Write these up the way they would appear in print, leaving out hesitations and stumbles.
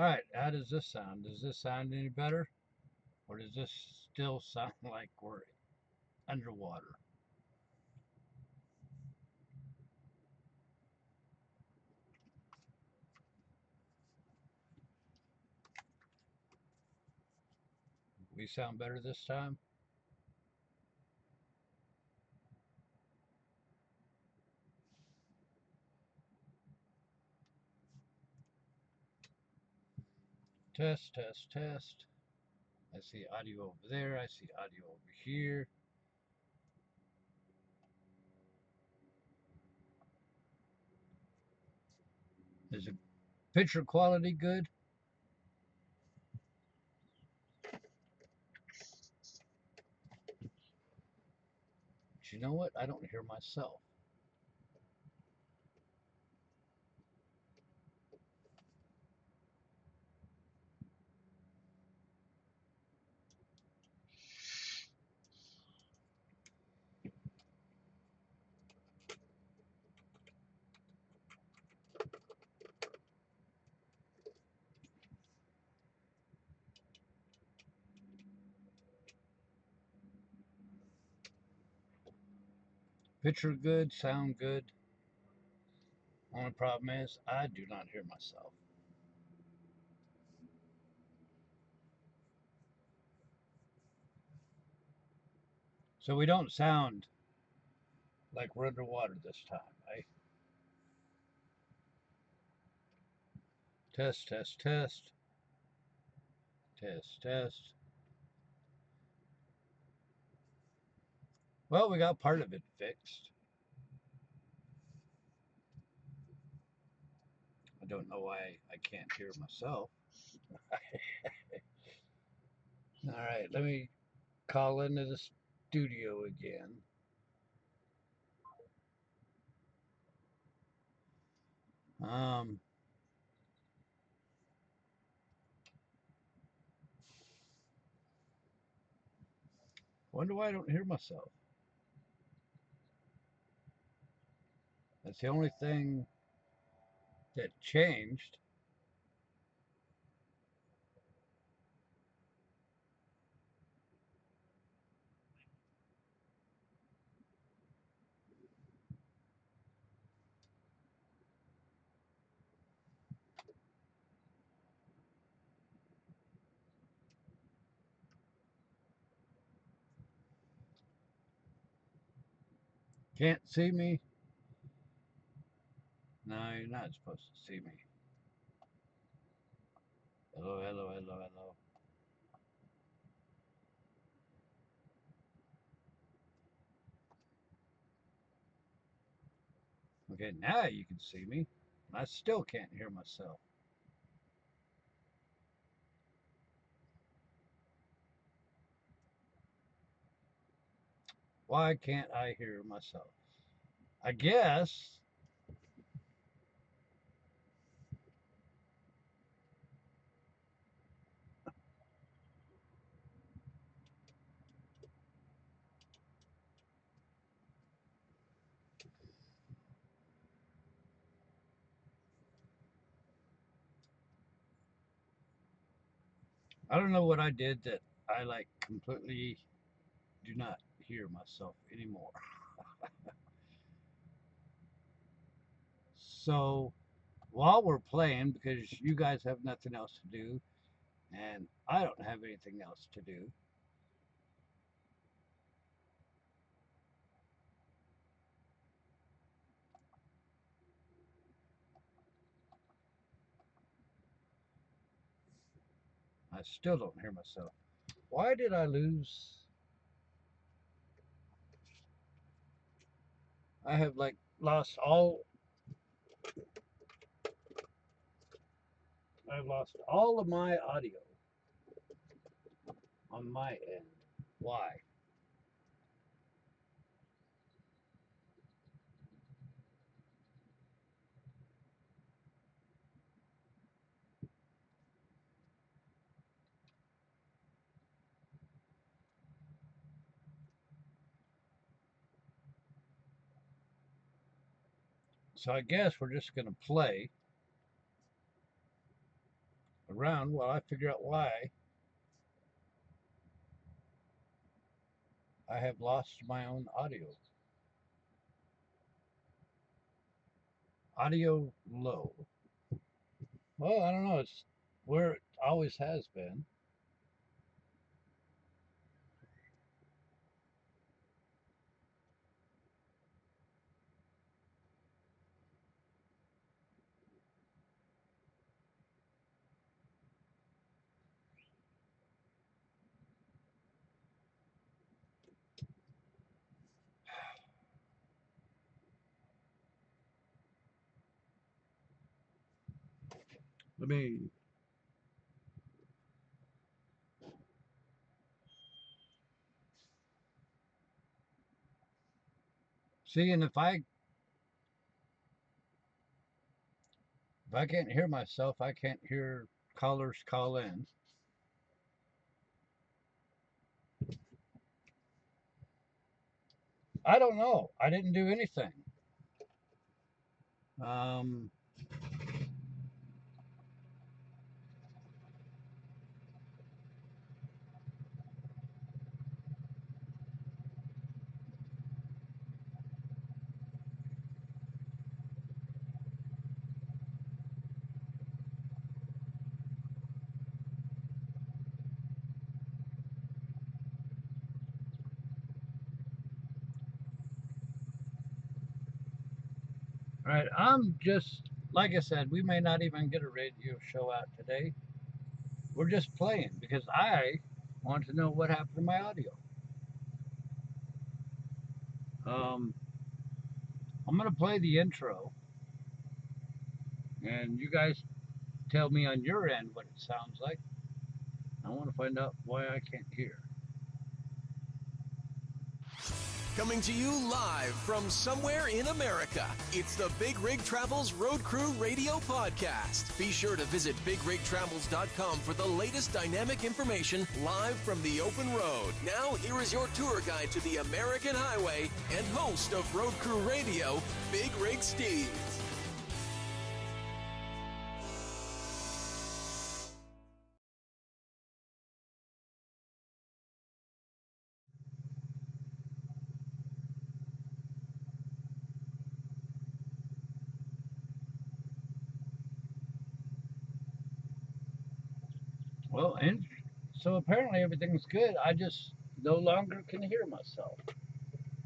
Alright, how does this sound? Does this sound any better? Or does this still sound like we're underwater? We sound better this time? Test, test, test. I see audio over there. I see audio over here. Is the picture quality good? But you know what? I don't hear myself. Picture good, sound good. Only problem is I do not hear myself. So we don't sound like we're underwater this time, right? Test, test, test. Test, test. Well, we got part of it fixed. I don't know why I can't hear myself. All right, let me call into the studio again. Wonder why I don't hear myself. That's the only thing that changed. Can't see me? No, you're not supposed to see me. Hello, hello, hello, hello. Okay, now you can see me. I still can't hear myself. Why can't I hear myself? I guess I don't know what I did that I like completely do not hear myself anymore. So while we're playing, because you guys have nothing else to do, and I don't have anything else to do, I still don't hear myself. Why did I lose? I have like lost all. I've lost all of my audio on my end. Why? So I guess we're just going to play a around while I figure out why I have lost my own audio. Audio low. Well, I don't know. It's where it always has been. Let me see, and if I can't hear myself, I can't hear callers call in. I don't know. I didn't do anything. Um, Right. I'm just, like I said, we may not even get a radio show out today. We're just playing because I want to know what happened to my audio. Um, I'm going to play the intro, and you guys tell me on your end what it sounds like. I want to find out why I can't hear. Coming to you live from somewhere in America, it's the Big Rig Travels Road Crew Radio Podcast. Be sure to visit BigRigTravels.com for the latest dynamic information live from the open road. Now, here is your tour guide to the American highway and host of Road Crew Radio, BigRigSteve. Well, and so apparently everything's good. I just no longer can hear myself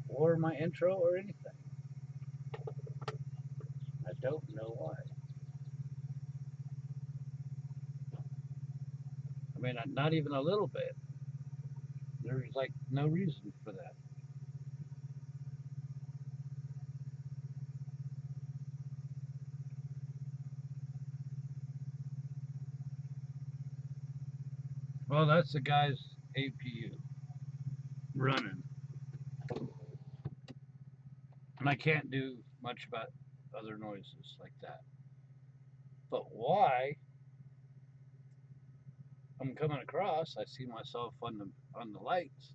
or my intro or anything. I don't know why. I mean, not even a little bit. There's like no reason for that. Well, that's the guy's APU running. And I can't do much about other noises like that. But why I'm coming across, I see myself on the lights.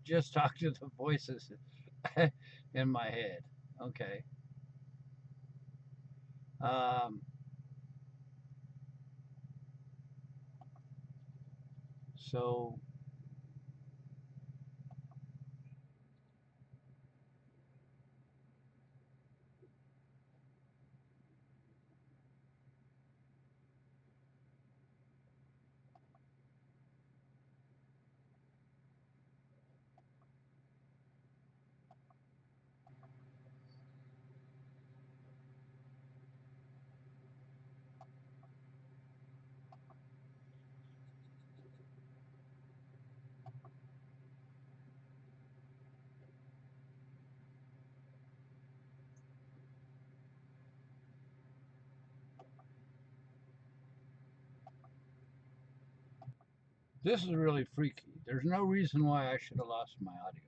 Just talk to the voices in my head. Okay. Um, so this is really freaky. There's no reason why I should have lost my audio.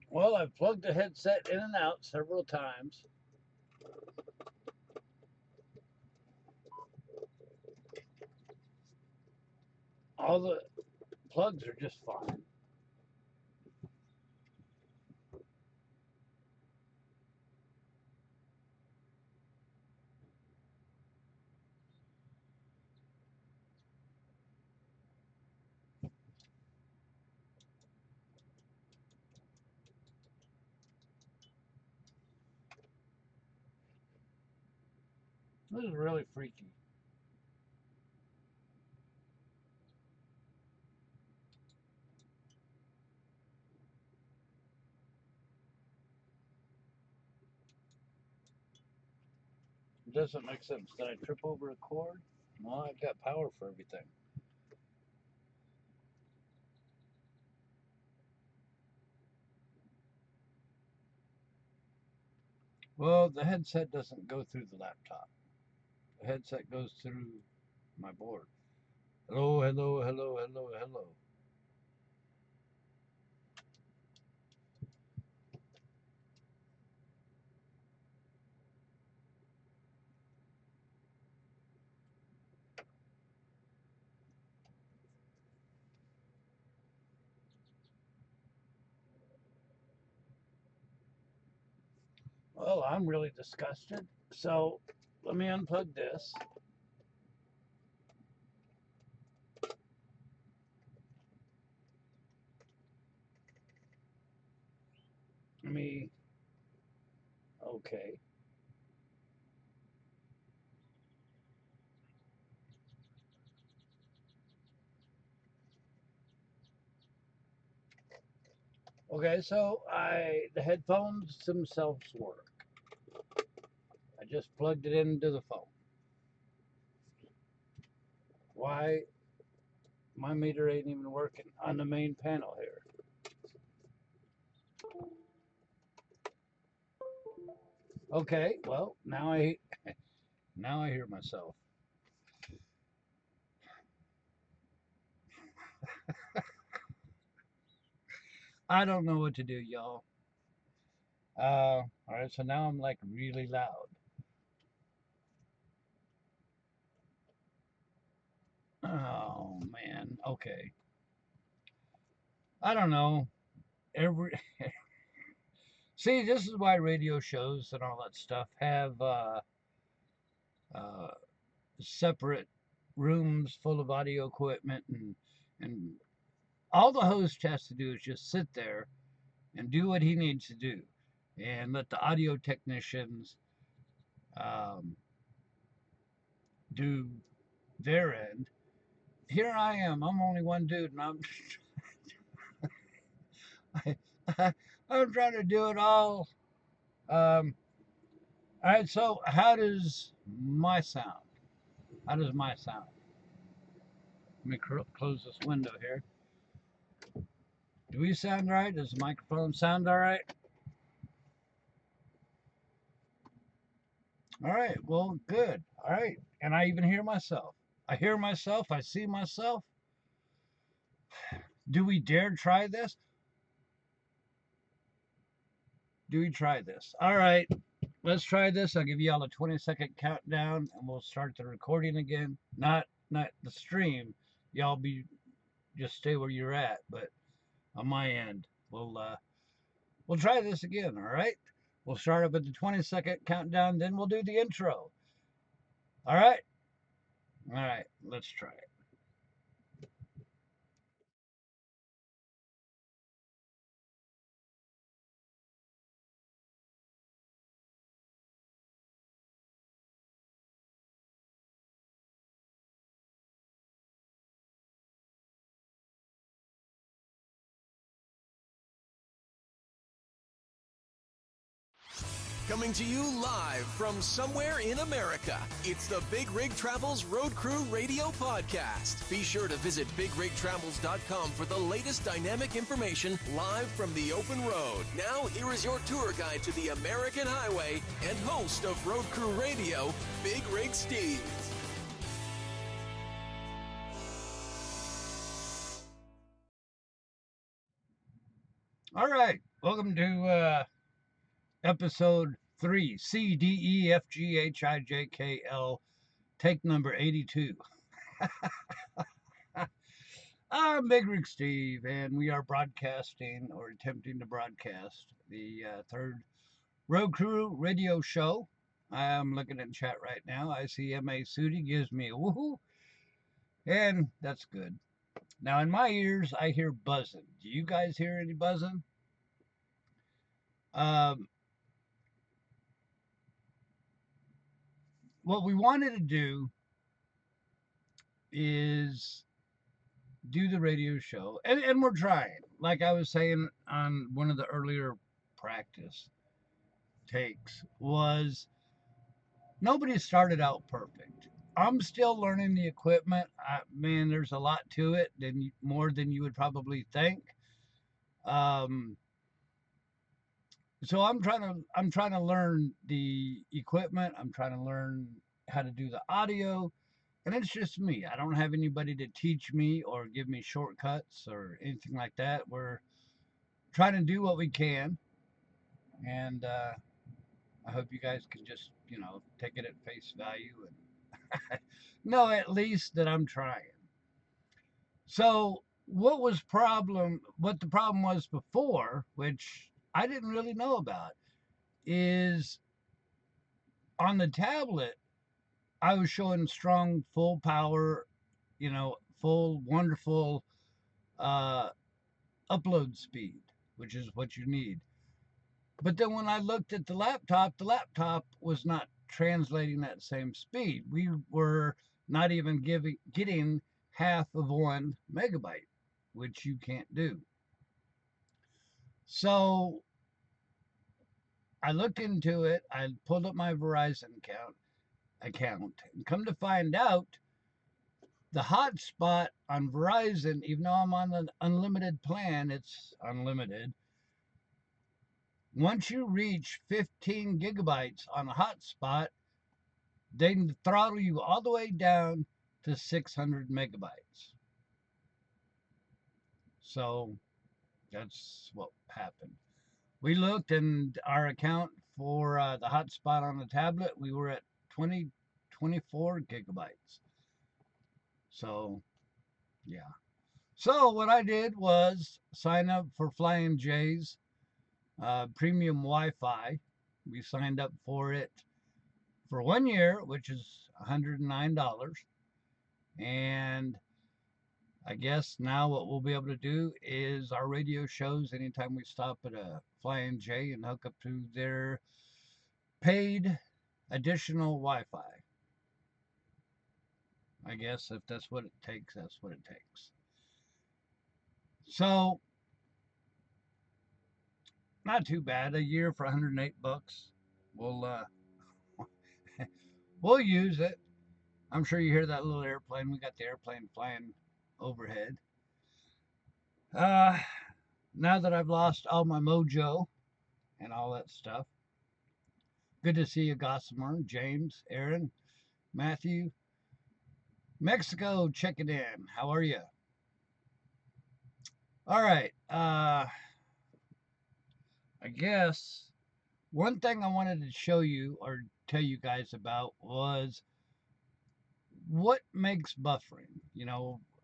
Well, I've plugged the headset in and out several times. All the plugs are just fine. This is really freaky. It doesn't make sense. Did I trip over a cord? No, I've got power for everything. Well, the headset doesn't go through the laptop. The headset goes through my board. Hello, hello, hello, hello, hello. Well, I'm really disgusted. So let me unplug this. Okay. Okay, so the headphones themselves work. I just plugged it into the phone. Why my meter ain't even working on the main panel here? Okay, well, now I hear myself. I don't know what to do, y'all. All right, so now I'm like really loud. Oh man. Okay. I don't know. Every See, this is why radio shows and all that stuff have uh, separate rooms full of audio equipment, and all the host has to do is just sit there and do what he needs to do, and let the audio technicians um, do their end. Here I am. I'm only one dude, and I'm trying to do it all. All right. So how does my sound? How does my sound? Let me close this window here. Do we sound right? Does the microphone sound all right? All right. Well, good. All right. And I even hear myself. I hear myself. I see myself. Do we dare try this? Do we try this? All right. Let's try this. I'll give you all a 20-second countdown, and we'll start the recording again. Not the stream. Y'all just stay where you're at. But on my end, we'll try this again. All right. We'll start up at the 20-second countdown. Then we'll do the intro. All right. All right. Let's try it. Coming to you live from somewhere in America, it's the Big Rig Travels Road Crew Radio Podcast. Be sure to visit BigRigTravels.com for the latest dynamic information live from the open road. Now, here is your tour guide to the American highway and host of Road Crew Radio, BigRigSteve. All right. Welcome to episode 3, CDEFGHIJKL, take number 82. I'm BigRigSteve, and we are broadcasting or attempting to broadcast the third Road Crew radio show. I'm looking at the chat right now. I see M.A. Sudi gives me a woohoo, and that's good. Now, in my ears, I hear buzzing. Do you guys hear any buzzing? Um, what we wanted to do is do the radio show, and we're trying. Like I was saying on one of the earlier practice takes, was nobody started out perfect. I'm still learning the equipment. Man, there's a lot to it, than more than you would probably think. Um, so I'm trying to learn the equipment. I'm trying to learn how to do the audio, and it's just me. I don't have anybody to teach me or give me shortcuts or anything like that. We're trying to do what we can, and I hope you guys can just take it at face value and know at least that I'm trying. So what the problem was before, which I didn't really know about, is on the tablet I was showing strong full power, full wonderful uh upload speed, which is what you need. But then when I looked at the laptop was not translating that same speed. We were not even getting half of 1 megabyte, which you can't do. So I looked into it. I pulled up my Verizon account, and come to find out, the hotspot on Verizon, even though I'm on an unlimited plan, it's unlimited. Once you reach 15 gigabytes on a hotspot, they throttle you all the way down to 600 megabytes. So that's what happened. We looked, and our account for the hotspot on the tablet, we were at 24 gigabytes. So, yeah. So, what I did was sign up for Flying J's premium Wi Fi. We signed up for it for 1 year, which is $109. And I guess now what we'll be able to do is our radio shows anytime we stop at a Flying J and hook up to their paid additional Wi-Fi. I guess if that's what it takes, that's what it takes. So, not too bad. A year for $108. We'll we'll use it. I'm sure you hear that little airplane. We got the airplane flying overhead. Uh, Now that I've lost all my mojo and all that stuff, good to see you, Gossamer, James, Aaron, Matthew, Mexico, checking in. How are you? All right. I guess one thing I wanted to show you or tell you guys about was what makes buffering.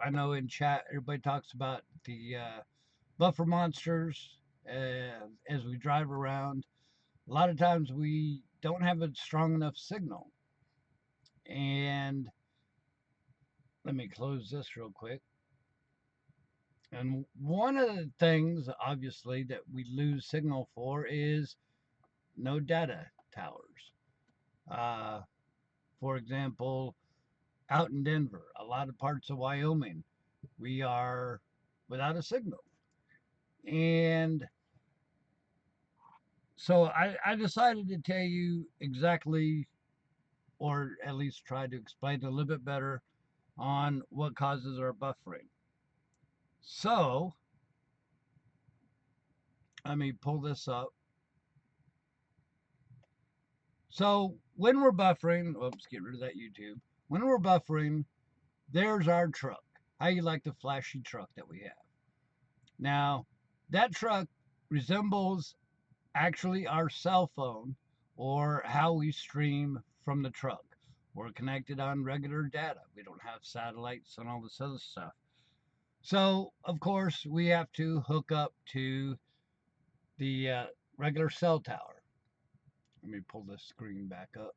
I know in chat everybody talks about the buffer monsters as we drive around. A lot of times we don't have a strong enough signal. And let me close this real quick. And one of the things, obviously, that we lose signal for is no data towers. Uh, for example, out in Denver, a lot of parts of Wyoming, we are without a signal. And so I decided to tell you exactly, or at least try to explain a little bit better on what causes our buffering. So let me pull this up. So when we're buffering, oops, get rid of that YouTube. When we're buffering, there's our truck. How you like the flashy truck that we have. Now, that truck resembles actually our cell phone or how we stream from the truck. We're connected on regular data. We don't have satellites and all this other stuff. So, of course, we have to hook up to the regular cell tower. Let me pull this screen back up.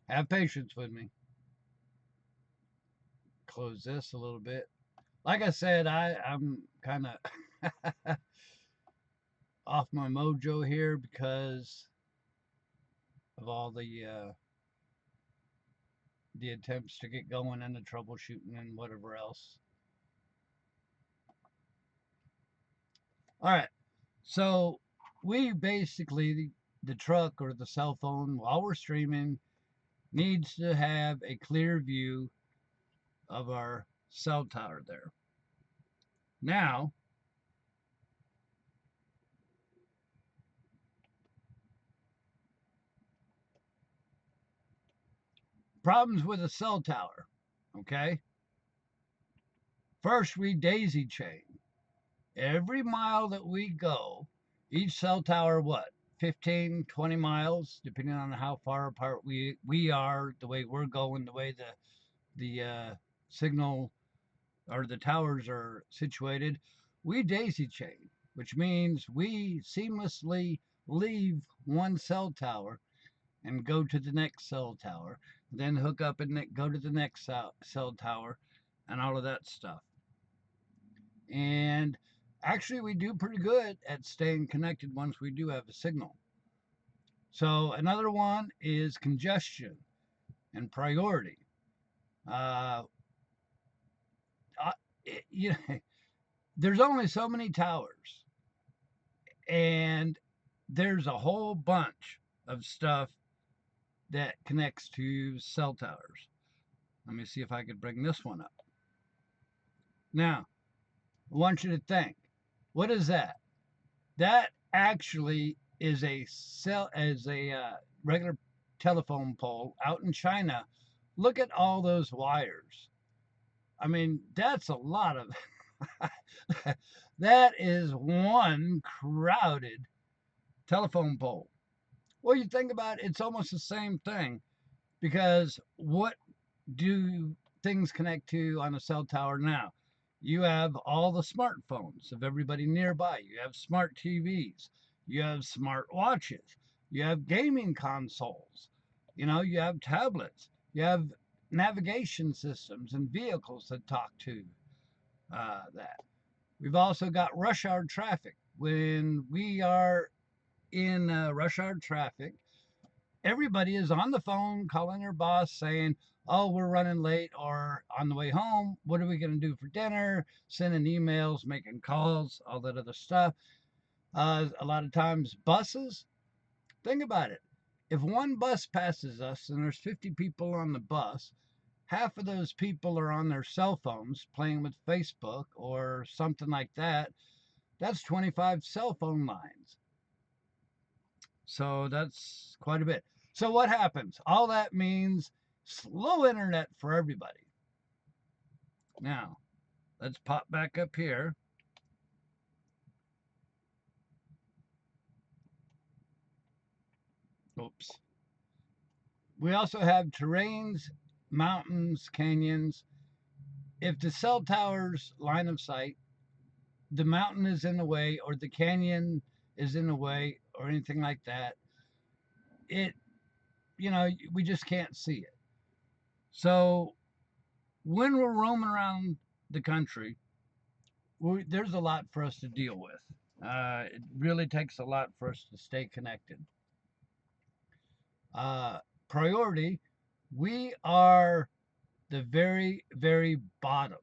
Have patience with me. Close this a little bit. Like I said, I'm kind of off my mojo here because of all the attempts to get going and the troubleshooting and whatever else. All right, so we basically, the truck or the cell phone while we're streaming needs to have a clear view of our cell tower there. Now, problems with a cell tower, okay? First, we daisy chain. Every mile that we go, each cell tower, what, 15, 20 miles, depending on how far apart we are, the way we're going, the way the signal or the towers are situated, we daisy chain, which means we seamlessly leave one cell tower and go to the next cell tower, then hook up and go to the next cell tower, and all of that stuff. And actually, we do pretty good at staying connected once we do have a signal. So another one is congestion and priority. Uh, you know, there's only so many towers, and there's a whole bunch of stuff that connects to cell towers. Let me see if I could bring this one up. Now, I want you to think, what is that? That actually is a regular telephone pole out in China. Look at all those wires. I mean, that's a lot of that is one crowded telephone pole. Well, you think about it, it's almost the same thing because what do things connect to on a cell tower now? You have all the smartphones of everybody nearby. You have smart TVs. You have smart watches. You have gaming consoles. You have tablets. You have navigation systems and vehicles that talk to that. We've also got rush hour traffic. When we are in rush hour traffic, everybody is on the phone calling their boss saying, oh, we're running late, or on the way home, what are we going to do for dinner? Sending emails, making calls, all that other stuff. A lot of times, buses, think about it. If one bus passes us and there's 50 people on the bus, half of those people are on their cell phones playing with Facebook or something like that. That's 25 cell phone lines. So that's quite a bit. So what happens? All that means slow internet for everybody. Now, let's pop back up here. Oops. We also have terrains, mountains, canyons. If the cell tower's line of sight, the mountain is in the way, or the canyon is in the way, or anything like that, it, we just can't see it. So when we're roaming around the country, there's a lot for us to deal with. It really takes a lot for us to stay connected. Priority, we are the very, very bottom.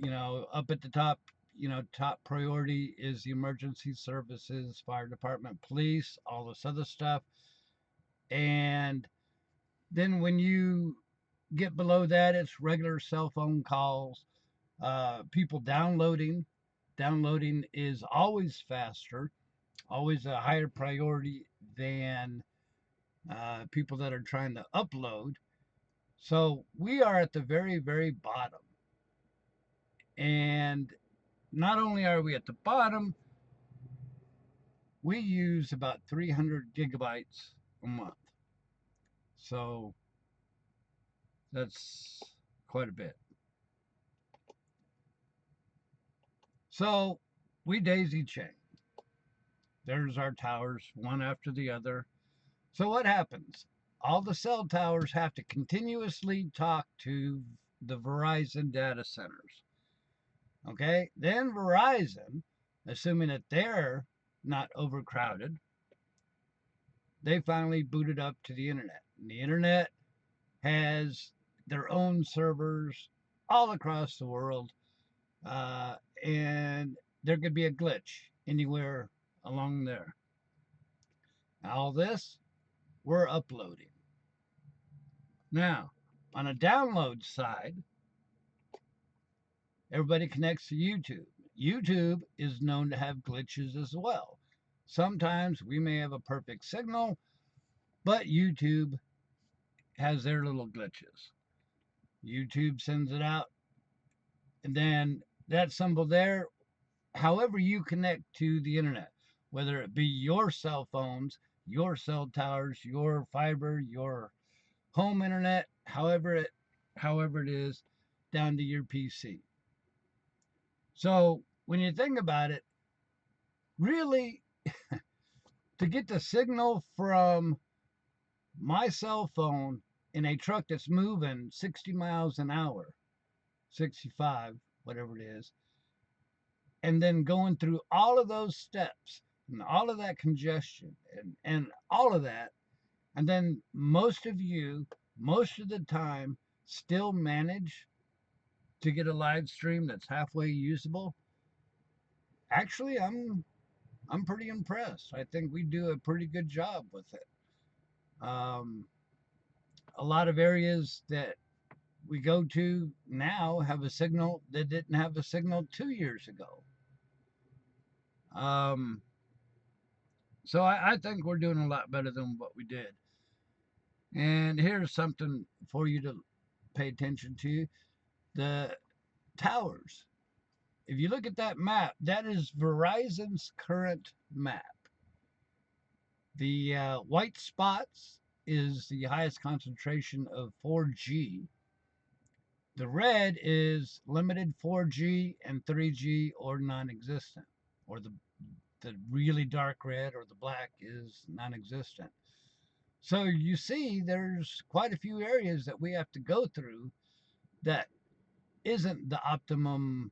Up at the top, top priority is the emergency services, fire department, police, all this other stuff. And then when you get below that, it's regular cell phone calls, people downloading. Downloading is always faster, always a higher priority than people that are trying to upload. So we are at the very, very bottom. And not only are we at the bottom, we use about 300 gigabytes a month. So that's quite a bit. So we daisy chain. There's our towers, one after the other. So what happens? All the cell towers have to continuously talk to the Verizon data centers. Okay? Then Verizon, assuming that they're not overcrowded, they finally booted up to the internet. And the internet has their own servers all across the world, and there could be a glitch anywhere along there. All this we're uploading. Now, on a download side, everybody connects to YouTube. YouTube is known to have glitches as well. Sometimes we may have a perfect signal, but YouTube has their little glitches. YouTube sends it out, and then that symbol there, however you connect to the internet, whether it be your cell phones, your cell towers, your fiber, your home internet, however it is, down to your PC. So when you think about it, really, to get the signal from my cell phone in a truck that's moving 60 miles an hour, 65, whatever it is, and then going through all of those steps and all of that congestion and all of that, and then most of you, most of the time, still manage to get a live stream that's halfway usable. Actually, I'm pretty impressed. I think we do a pretty good job with it. Um, a lot of areas that we go to now have a signal that didn't have a signal 2 years ago. Um, so I think we're doing a lot better than what we did. And here's something for you to pay attention to: the towers. If you look at that map, that is Verizon's current map. The white spots is the highest concentration of 4G. The red is limited 4G and 3G or non-existent, or the really dark red or the black is non-existent. So you see there's quite a few areas that we have to go through that isn't the optimum,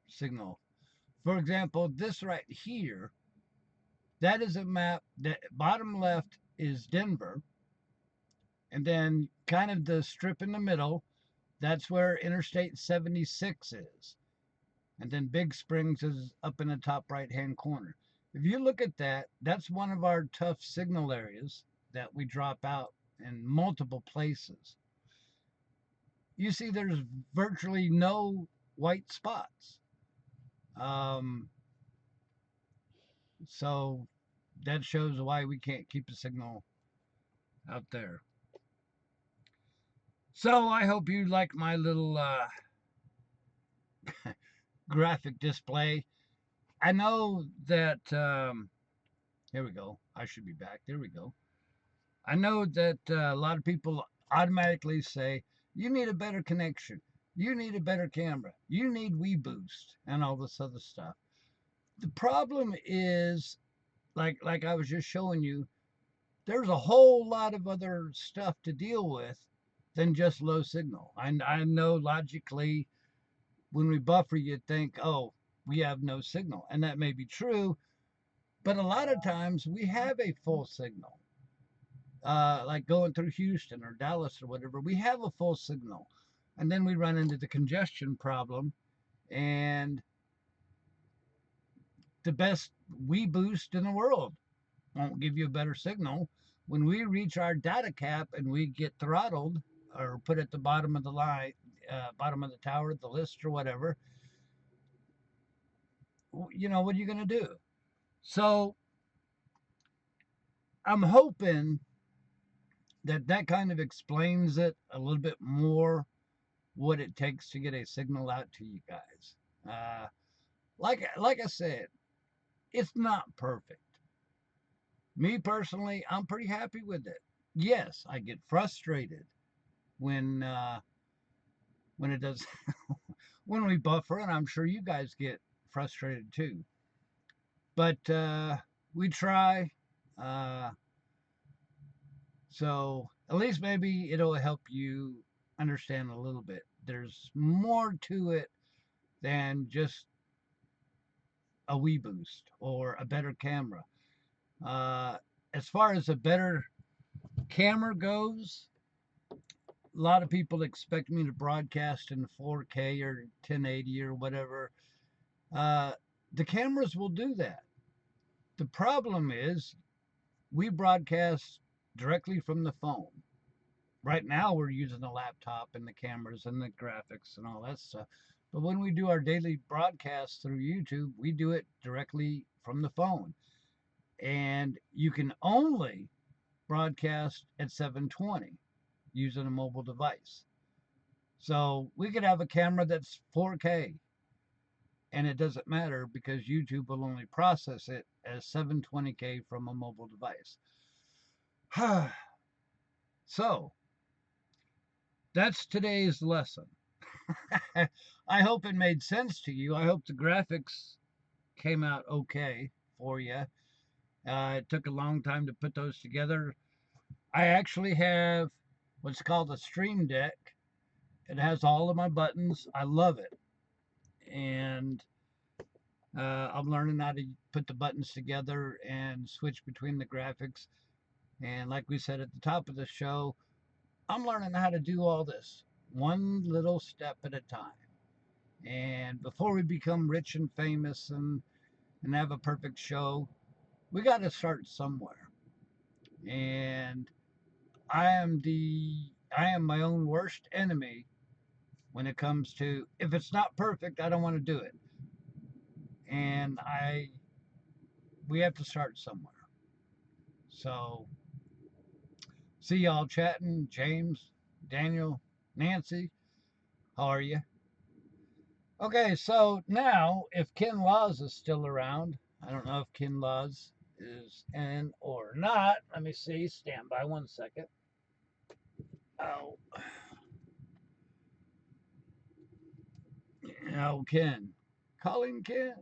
signal. For example, this right here, that is a map that bottom left is Denver, and then kind of the strip in the middle, that's where Interstate 76 is. And then Big Springs is up in the top right hand corner. If you look at that, that's one of our tough signal areas that we drop out in multiple places. You see, there's virtually no white spots. Um, so that shows why we can't keep a signal out there. So I hope you like my little graphic display. I know that, here we go. I should be back. There we go. I know that a lot of people automatically say, you need a better connection. You need a better camera. You need WeBoost and all this other stuff. The problem is, like I was just showing you, there's a whole lot of other stuff to deal with than just low signal. I know logically when we buffer, you'd think, oh, we have no signal. And that may be true, but a lot of times we have a full signal. Like going through Houston or Dallas or whatever, we have a full signal. And then we run into the congestion problem, and the best WeBoost in the world won't give you a better signal. When we reach our data cap and we get throttled or put at the bottom of the line, bottom of the tower, the list or whatever, what are you going to do? So I'm hoping that kind of explains it a little bit more, what it takes to get a signal out to you guys. Like I said, it's not perfect. Me personally, I'm pretty happy with it. Yes, I get frustrated when it does when we buffer, and I'm sure you guys get frustrated too. But we try. Uh, so at least maybe it'll help you understand a little bit. There's more to it than just a wee boost or a better camera. Uh, as far as a better camera goes, a lot of people expect me to broadcast in 4K or 1080 or whatever. Uh, the cameras will do that. The problem is we broadcast directly from the phone. Right now, we're using the laptop and the cameras and the graphics and all that stuff. But when we do our daily broadcasts through YouTube, we do it directly from the phone. And you can only broadcast at 720 using a mobile device. So we could have a camera that's 4K and it doesn't matter because YouTube will only process it as 720K from a mobile device. So that's today's lesson. I hope it made sense to you. I hope the graphics came out okay for you. It took a long time to put those together. I actually have what's called a Stream Deck. It has all of my buttons. I love it. And I'm learning how to put the buttons together and switch between the graphics. And like we said at the top of the show, I'm learning how to do all this one little step at a time. And before we become rich and famous and have a perfect show, we got to start somewhere. And I am my own worst enemy when it comes to if it's not perfect, I don't want to do it. And we have to start somewhere. So see y'all chatting. James, Daniel, Nancy, how are you? Okay, so now if Ken Laws is still around, I don't know if Ken Laws is in or not. Let me see. Stand by 1 second. Oh, no, Ken. Calling Ken.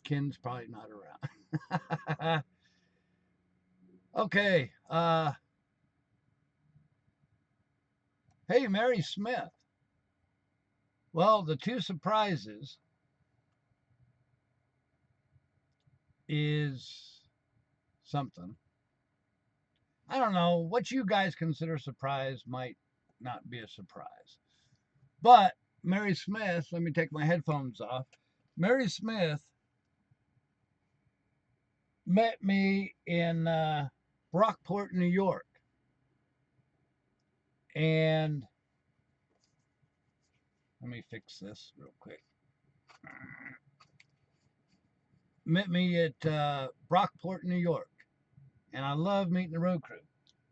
Ken's probably not around. Okay. Hey, Mary Smith. Well, the two surprises is something. I don't know what you guys consider surprise might not be a surprise. But Mary Smith, let me take my headphones off. Mary Smith met me in Brockport, New York. And let me fix this real quick. Met me at Brockport, New York. And I love meeting the road crew.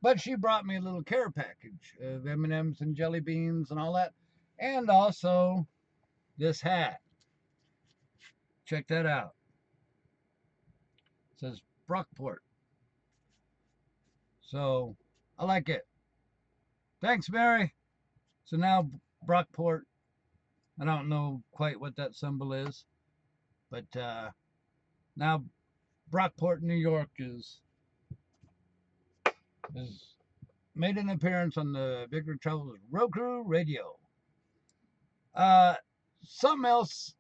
But she brought me a little care package of M&Ms and jelly beans and all that. And also this hat. Check that out. It says Brockport. So I like it. Thanks, Mary. So now Brockport, I don't know quite what that symbol is, but now Brockport, New York is made an appearance on the BigRigTravels Road Crew Radio. Uh, something else,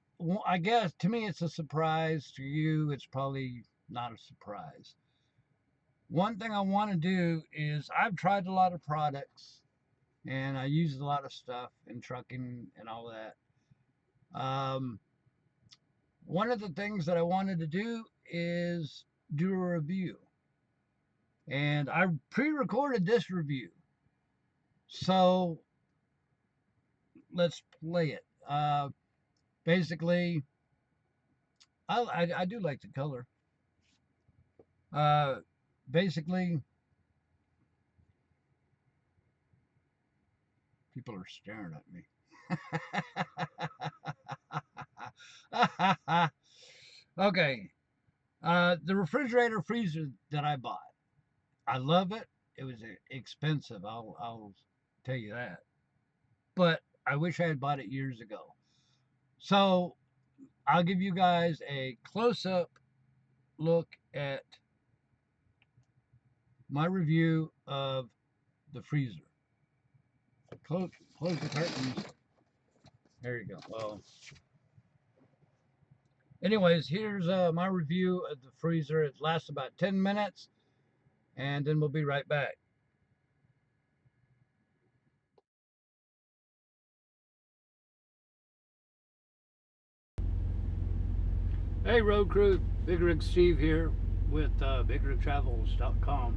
I guess, to me it's a surprise. To you, it's probably not a surprise. One thing I want to do is I've tried a lot of products and I use a lot of stuff in trucking and all that. One of the things that I wanted to do is do a review. And I pre-recorded this review. So let's play it. Basically, I do like the color. Basically, people are staring at me. Okay. The refrigerator freezer that I bought. I love it. It was expensive. I'll tell you that. but I wish I had bought it years ago. So I'll give you guys a close-up look at my review of the freezer. Close the curtains. There you go. Well, anyways, here's my review of the freezer. It lasts about 10 minutes, and then we'll be right back. Hey road crew, BigRigSteve here with BigRigTravels.com.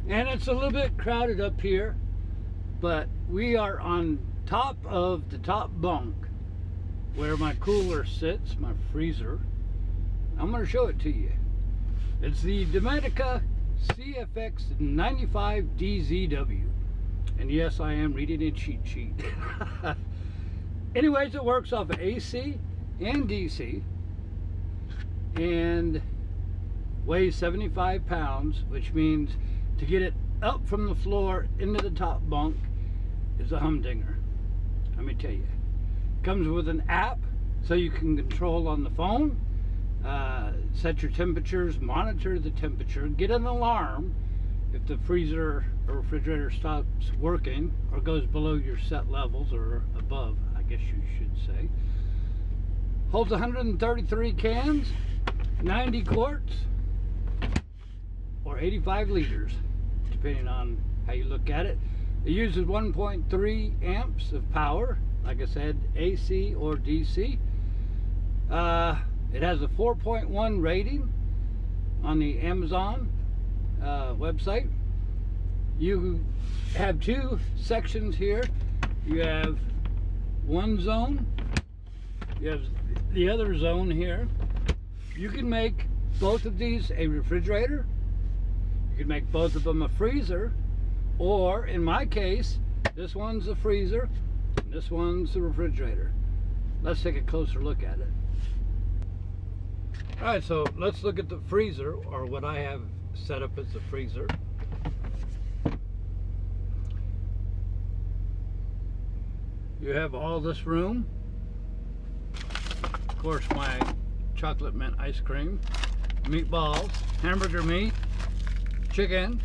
And it's a little bit crowded up here, but we are on top of the top bunk where my cooler sits, my freezer. I'm going to show it to you. It's the Dometic CFX 95DZW. And yes, I am reading a cheat sheet. Anyways, it works off of AC and DC and weighs 75 pounds, which means to get it up from the floor into the top bunk is a humdinger. Let me tell you. It comes with an app so you can control on the phone, set your temperatures, monitor the temperature, get an alarm if the freezer or refrigerator stops working or goes below your set levels, or above, I guess you should say. Holds 133 cans, 90 quarts, or 85 liters, depending on how you look at it. It uses 1.3 amps of power, like I said, AC or DC. It has a 4.1 rating on the Amazon website. You have two sections here. You have one zone, you have the other zone here. You can make both of these a refrigerator, you can make both of them a freezer, or in my case, this one's a freezer, and this one's a refrigerator. Let's take a closer look at it. Alright, so let's look at the freezer, or what I have set up as the freezer. You have all this room. Of course, my chocolate mint ice cream, meatballs, hamburger meat, chicken.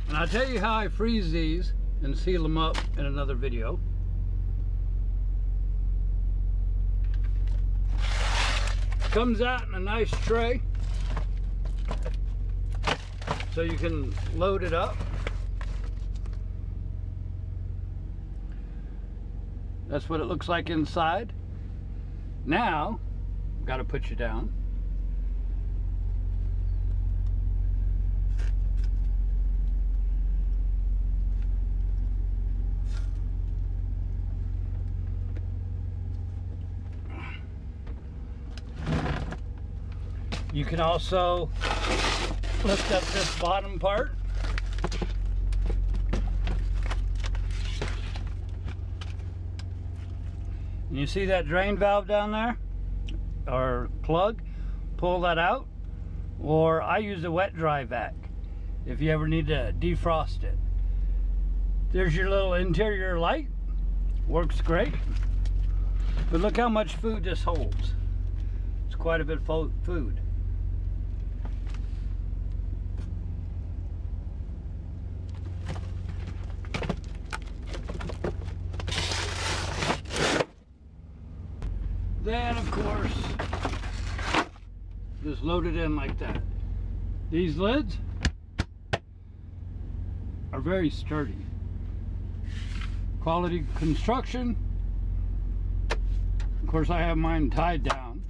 And I'll tell you how I freeze these and seal them up in another video. Comes out in a nice tray, so you can load it up. That's what it looks like inside. Now, I've got to put you down. You can also lift up this bottom part. And you see that drain valve down there, or plug? Pull that out, or I use a wet dry vac if you ever need to defrost it. There's your little interior light, works great. But look how much food this holds. It's quite a bit of food. Then, of course, just load it in like that. These lids are very sturdy. Quality construction. Of course, I have mine tied down,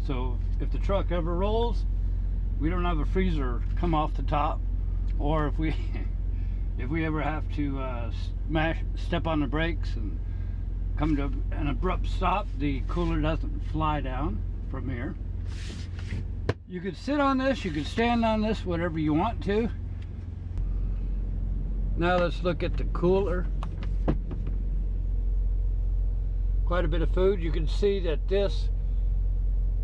so if the truck ever rolls, we don't have a freezer come off the top, or if we ever have to step on the brakes and come to an abrupt stop, the cooler doesn't fly down from here. You could sit on this, you could stand on this, whatever you want to. Now let's look at the cooler. Quite a bit of food. You can see that this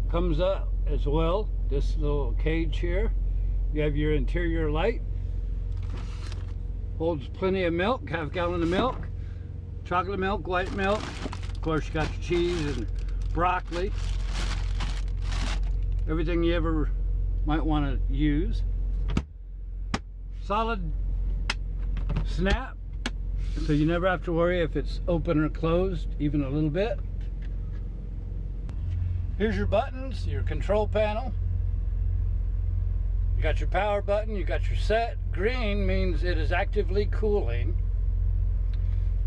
comes up as well, this little cage here. You have your interior light. Holds plenty of milk, half gallon of milk. chocolate milk, white milk. Of course, you got your cheese and broccoli. Everything you ever might want to use. Solid snap, so you never have to worry if it's open or closed, even a little bit. Here's your buttons, your control panel. You got your power button, you got your set. Green means it is actively cooling.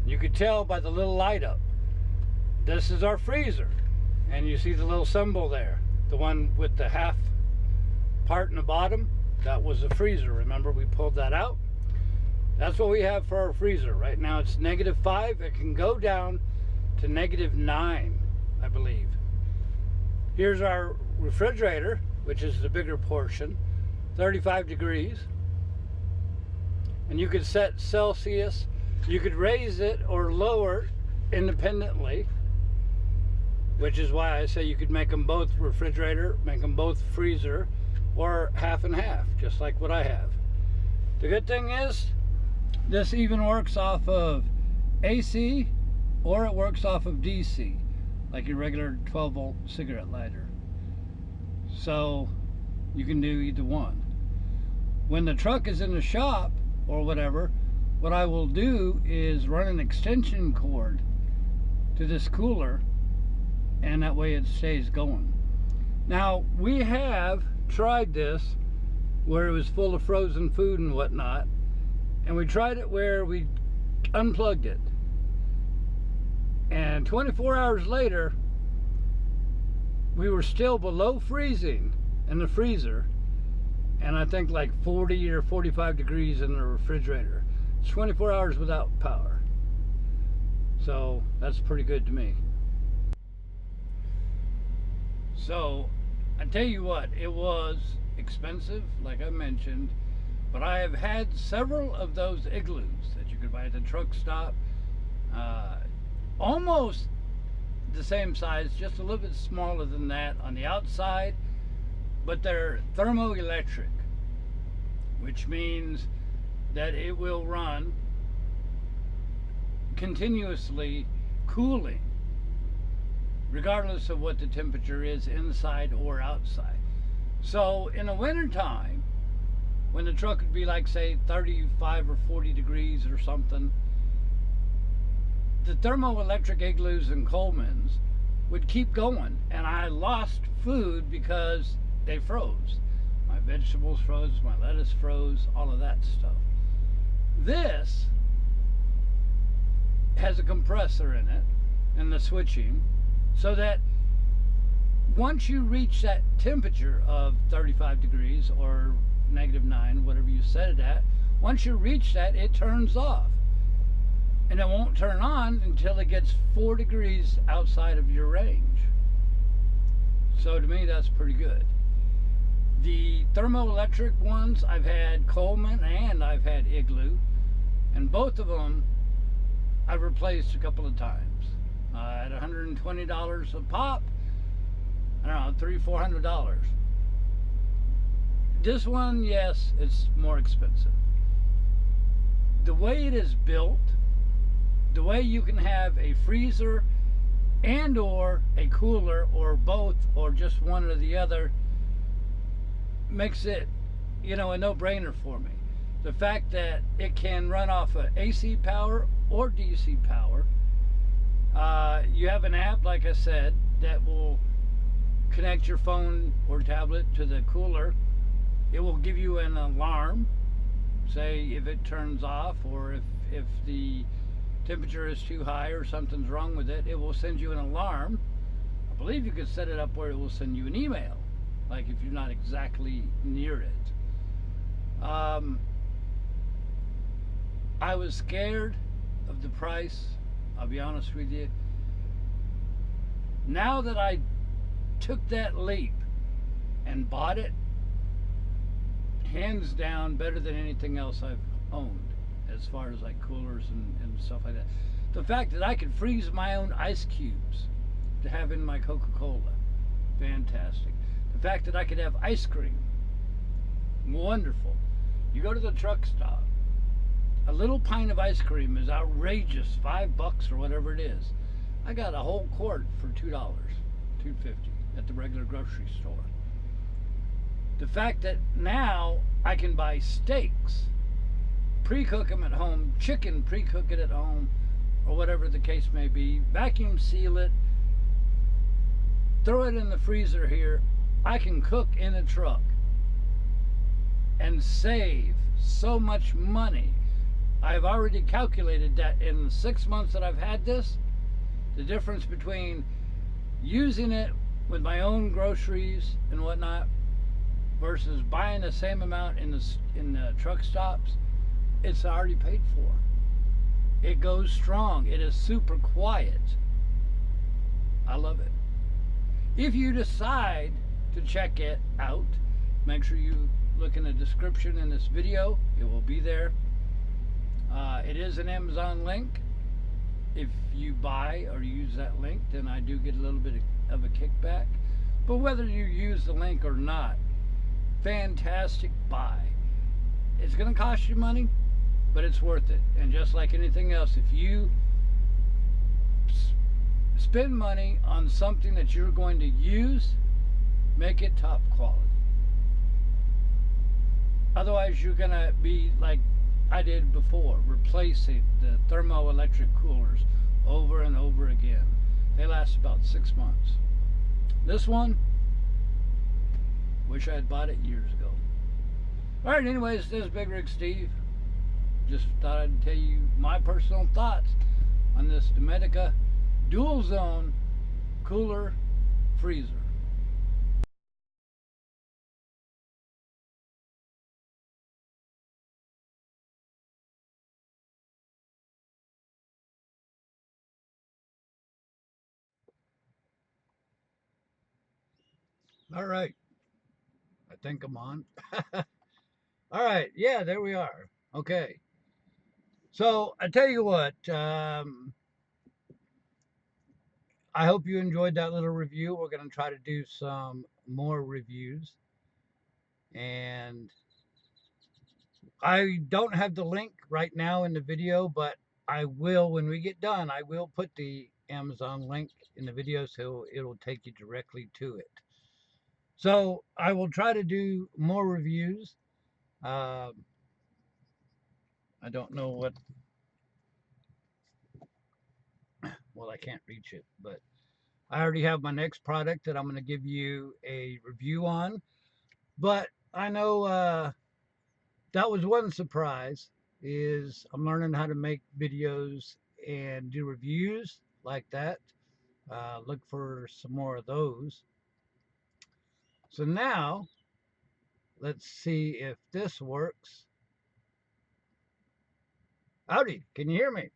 You could tell by the little light up. This is our freezer. And you see the little symbol there. The one with the half part in the bottom. That was the freezer. Remember, we pulled that out. That's what we have for our freezer. Right now it's -5. It can go down to -9, I believe. Here's our refrigerator, which is the bigger portion. 35 degrees. And you could set Celsius. You could raise it or lower independently, which is why I say you could make them both refrigerator, make them both freezer, or half and half, just like what I have. The good thing is, this even works off of AC, or it works off of DC, like your regular 12-volt cigarette lighter. So you can do either one. When the truck is in the shop or whatever, what I will do is run an extension cord to this cooler, and that way it stays going. Now, we have tried this where it was full of frozen food and whatnot, and we tried it where we unplugged it, and 24 hours later we were still below freezing in the freezer, and I think like 40 or 45 degrees in the refrigerator. It's 24 hours without power, so that's pretty good to me. So I tell you what, it was expensive, like I mentioned, but I have had several of those igloos that you could buy at the truck stop. Almost the same size, just a little bit smaller than that on the outside, but they're thermoelectric, which means that it will run continuously cooling, regardless of what the temperature is inside or outside. So in the winter time, when the truck would be like, say, 35 or 40 degrees or something, the thermoelectric igloos and Coleman's would keep going, and I lost food because they froze. My vegetables froze, my lettuce froze, all of that stuff. This has a compressor in it and the switching, so that once you reach that temperature of 35 degrees or -9, whatever you set it at, once you reach that, it turns off. And it won't turn on until it gets 4 degrees outside of your range. So to me, that's pretty good. The thermoelectric ones, I've had Coleman and I've had Igloo, and both of them I've replaced a couple of times. At $120 a pop, I don't know, $300-400. This one, yes, it's more expensive. The way it is built, the way you can have a freezer and or a cooler or both or just one or the other makes it, you know, a no-brainer for me. The fact that it can run off of AC power or DC power. You have an app, like I said, that will connect your phone or tablet to the cooler. It will give you an alarm, say if it turns off, or if the temperature is too high or something's wrong with it, it will send you an alarm. I believe you could set it up where it will send you an email, like if you're not exactly near it. I was scared of the price, I'll be honest with you. Now that I took that leap and bought it, hands down better than anything else I've owned, as far as like coolers and stuff like that. The fact that I could freeze my own ice cubes to have in my Coca-Cola, fantastic. The fact that I could have ice cream, wonderful. You go to the truck stop, A little pint of ice cream is outrageous, $5 or whatever it is. I got a whole quart for $2, $2.50 at the regular grocery store. The fact that now I can buy steaks, pre-cook them at home, chicken, pre-cook it at home, or whatever the case may be, vacuum seal it, throw it in the freezer here. I can cook in a truck and save so much money. I've already calculated that in the 6 months that I've had this, the difference between using it with my own groceries and whatnot versus buying the same amount in the truck stops, it's already paid for. It goes strong. It is super quiet. I love it. If you decide to check it out, make sure you look in the description in this video. It will be there. It is an Amazon link. If you buy or use that link, then I do get a little bit of a kickback. But whether you use the link or not, fantastic buy. It's going to cost you money, but it's worth it. And just like anything else, if you spend money on something that you're going to use, make it top quality. Otherwise, you're going to be like I did before, replacing the thermoelectric coolers over and over again. They last about 6 months. This one, wish I had bought it years ago. Alright, anyways, this is BigRigSteve. Just thought I'd tell you my personal thoughts on this Dometic dual zone cooler freezer. All right, I think I'm on. All right, yeah, there we are. Okay, so I tell you what, I hope you enjoyed that little review. We're going to try to do some more reviews, and I don't have the link right now in the video, but I will when we get done. I will put the Amazon link in the video so it'll take you directly to it. So I will try to do more reviews. I don't know what, well, I can't reach it, but I already have my next product that I'm going to give you a review on. But I know that was one surprise, is I'm learning how to make videos and do reviews like that. Look for some more of those. So now let's see if this works. Howdy, can you hear me?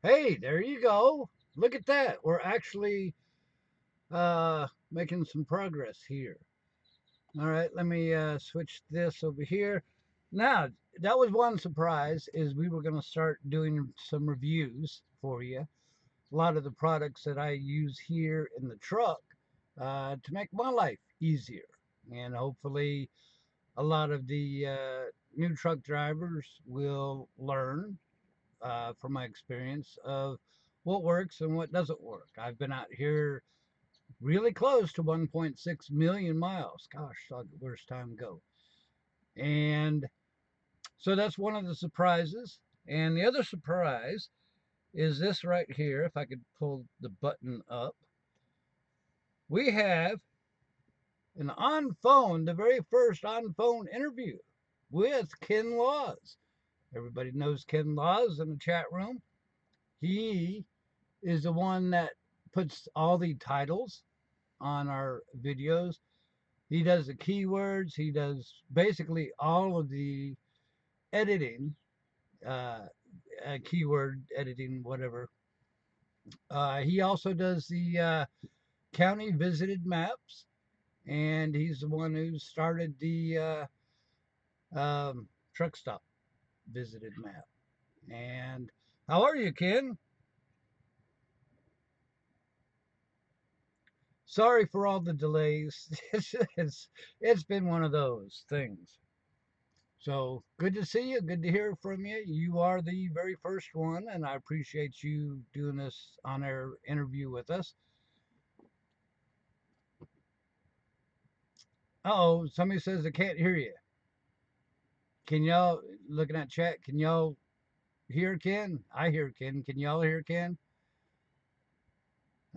Hey, there you go. Look at that. We're actually making some progress here. All right, let me switch this over here. Now, that was one surprise, is we were going to start doing some reviews for you. A lot of the products that I use here in the truck to make my life easier. And hopefully a lot of the new truck drivers will learn from my experience of what works and what doesn't work. I've been out here really close to 1.6 million miles. Gosh, where's time go? And so that's one of the surprises. And the other surprise is this right here. If I could pull the button up, we have an on phone, the very first on phone interview with Ken Laws. Everybody knows Ken Laws in the chat room. He is the one that puts all the titles on our videos. He does the keywords. He does basically all of the editing, keyword editing, whatever. He also does the county visited maps, and he's the one who started the truck stop visited map. And how are you, Ken? Sorry for all the delays. It's been one of those things. So good to see you. Good to hear from you. You are the very first one, and I appreciate you doing this on-air interview with us. Uh-oh, somebody says they can't hear you. Can y'all, looking at chat, can y'all hear Ken? I hear Ken. Can y'all hear Ken?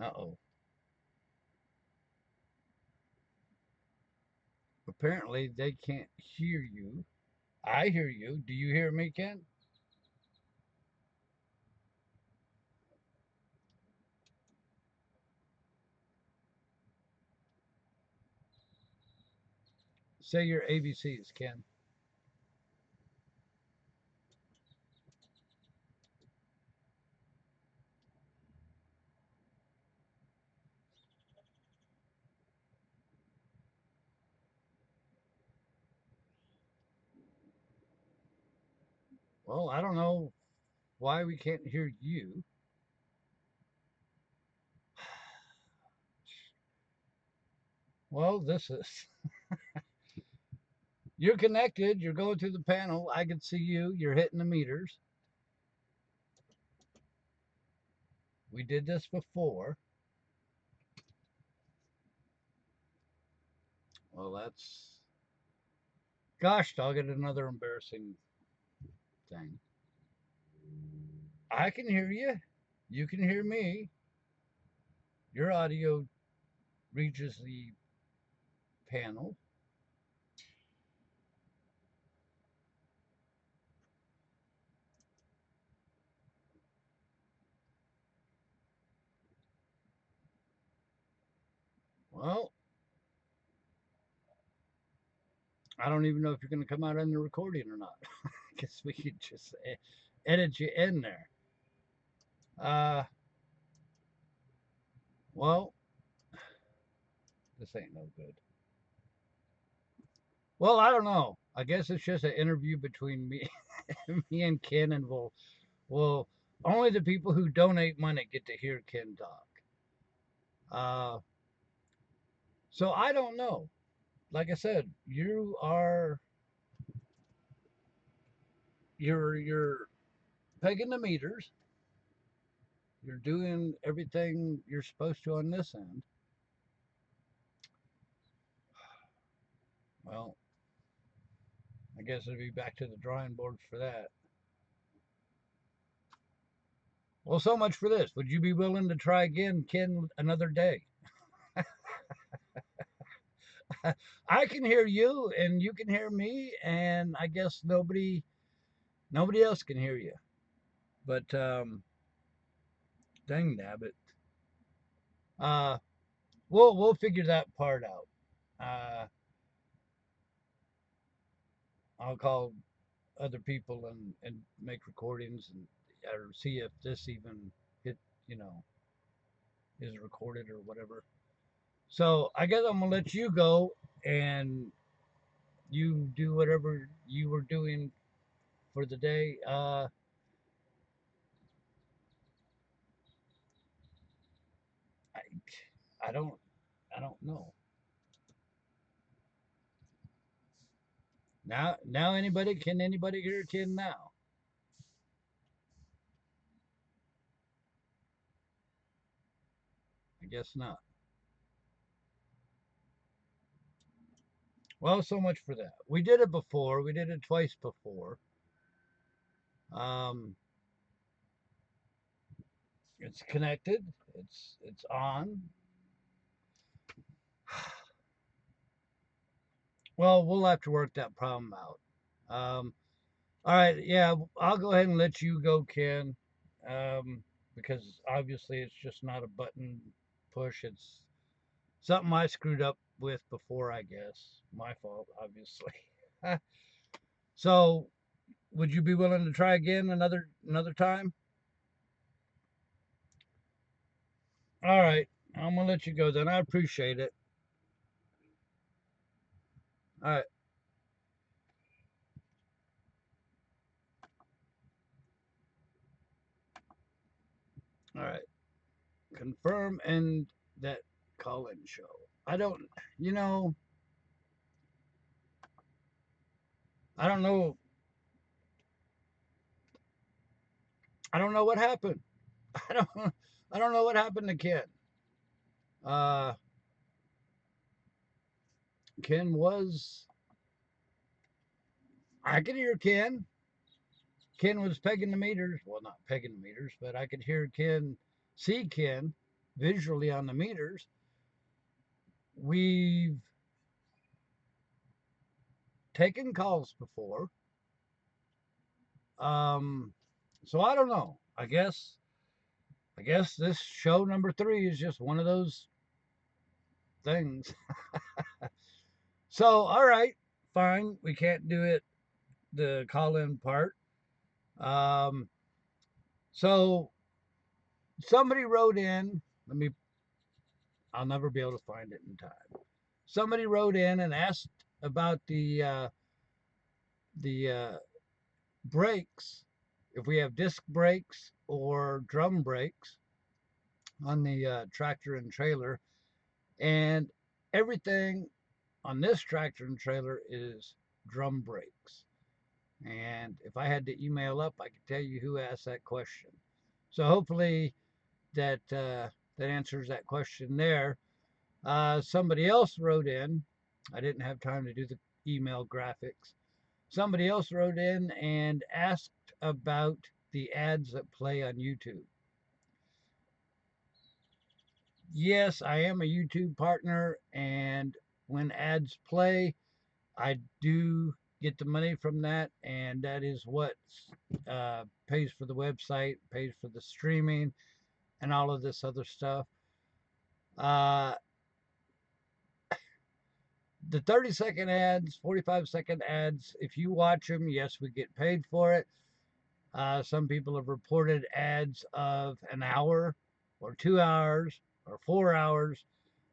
Uh-oh. Apparently they can't hear you. I hear you. Do you hear me, Ken? Say your ABCs, Ken. Well, I don't know why we can't hear you. Well, this is. You're connected. You're going through the panel. I can see you. You're hitting the meters. We did this before. Well, that's. Gosh, dog it, another embarrassing thing. I can hear you. You can hear me. Your audio reaches the panel. Well, I don't even know if you're going to come out in the recording or not. I guess we could just edit you in there. Uh, well, this ain't no good. Well, I don't know. I guess it's just an interview between me, me and Ken, and we'll only the people who donate money get to hear Ken talk. Uh, so I don't know. Like I said, you're pegging the meters. You're doing everything you're supposed to on this end. Well, I guess it'll be back to the drawing board for that. Well, so much for this. Would you be willing to try again, Ken, another day? I can hear you and you can hear me, and I guess nobody else can hear you. But dang nabbit. Uh we'll figure that part out. Uh I'll call other people and make recordings and or see if this even hit, you know, is recorded or whatever. So I guess I'm gonna let you go and you do whatever you were doing for the day. I I don't I don't know. Now anybody hear Ken now? I guess not. Well, so much for that. We did it before. We did it twice before. Um, it's connected. It's on. Well, we'll have to work that problem out. Um, all right, yeah, I'll go ahead and let you go, Ken, because obviously it's just not a button push. It's something I screwed up with before, I guess. My fault, obviously. So, would you be willing to try again another time? All right, I'm gonna let you go then. I appreciate it. All right, all right. Confirm and that call-in show. I don't, you know, I don't know. I don't know what happened. I don't. I don't know what happened to Ken. Uh, Ken was. I could hear Ken. Ken was pegging the meters. Well, not pegging the meters, but I could hear Ken, see Ken visually on the meters. We've taken calls before. Um, so I don't know. I guess this show number 3 is just one of those things. So all right, fine. We can't do it the call in part. Um, so somebody wrote in. Let me. I'll never be able to find it in time. Somebody wrote in and asked about the brakes, if we have disc brakes or drum brakes on the tractor and trailer, and everything on this tractor and trailer is drum brakes. And if I had to email up, I could tell you who asked that question. So hopefully that answers that question there. Somebody else wrote in. I didn't have time to do the email graphics. Somebody else wrote in and asked about the ads that play on YouTube. Yes, I am a YouTube partner, and when ads play, I do get the money from that, and that is what pays for the website, pays for the streaming, and all of this other stuff. Uh, the 30-second ads, 45-second ads, if you watch them, yes, we get paid for it. Some people have reported ads of an hour or 2 hours or 4 hours.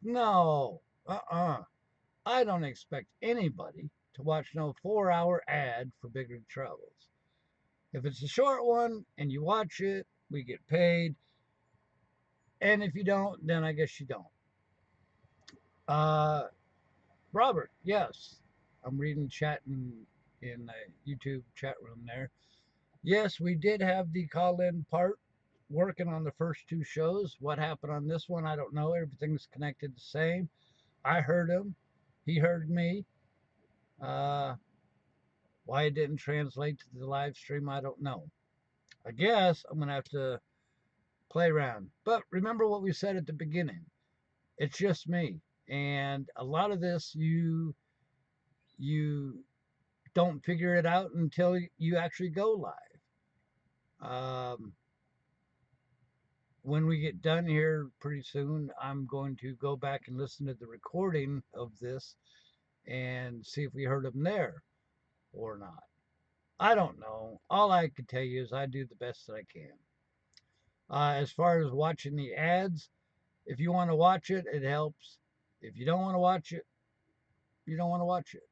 No, I don't expect anybody to watch no 4 hour ad for Big Rig Travels. If it's a short one and you watch it, we get paid. And if you don't, then I guess you don't. Uh, Robert, yes, I'm reading chat in the YouTube chat room there. Yes, we did have the call in part working on the first 2 shows. What happened on this one, I don't know. Everything's connected the same. I heard him, he heard me. Uh, why it didn't translate to the live stream, I don't know. I guess I'm going to have to play around. But remember what we said at the beginning, it's just me. And a lot of this you don't figure it out until you actually go live. When we get done here pretty soon, I'm going to go back and listen to the recording of this and see if we heard them there or not. I don't know. All I can tell you is I do the best that I can. As far as watching the ads, if you want to watch it, it helps. If you don't want to watch it, you don't want to watch it.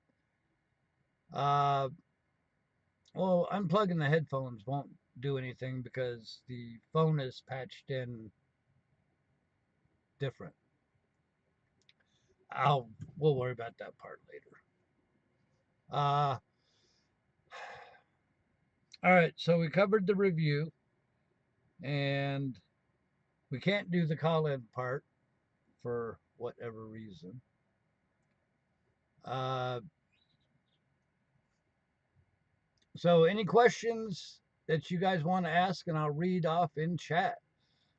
Uh, well, unplugging the headphones won't do anything because the phone is patched in different. We'll worry about that part later. Uh, all right, so we covered the review, and we can't do the call-in part for whatever reason. Uh, so any questions that you guys want to ask, and I'll read off in chat.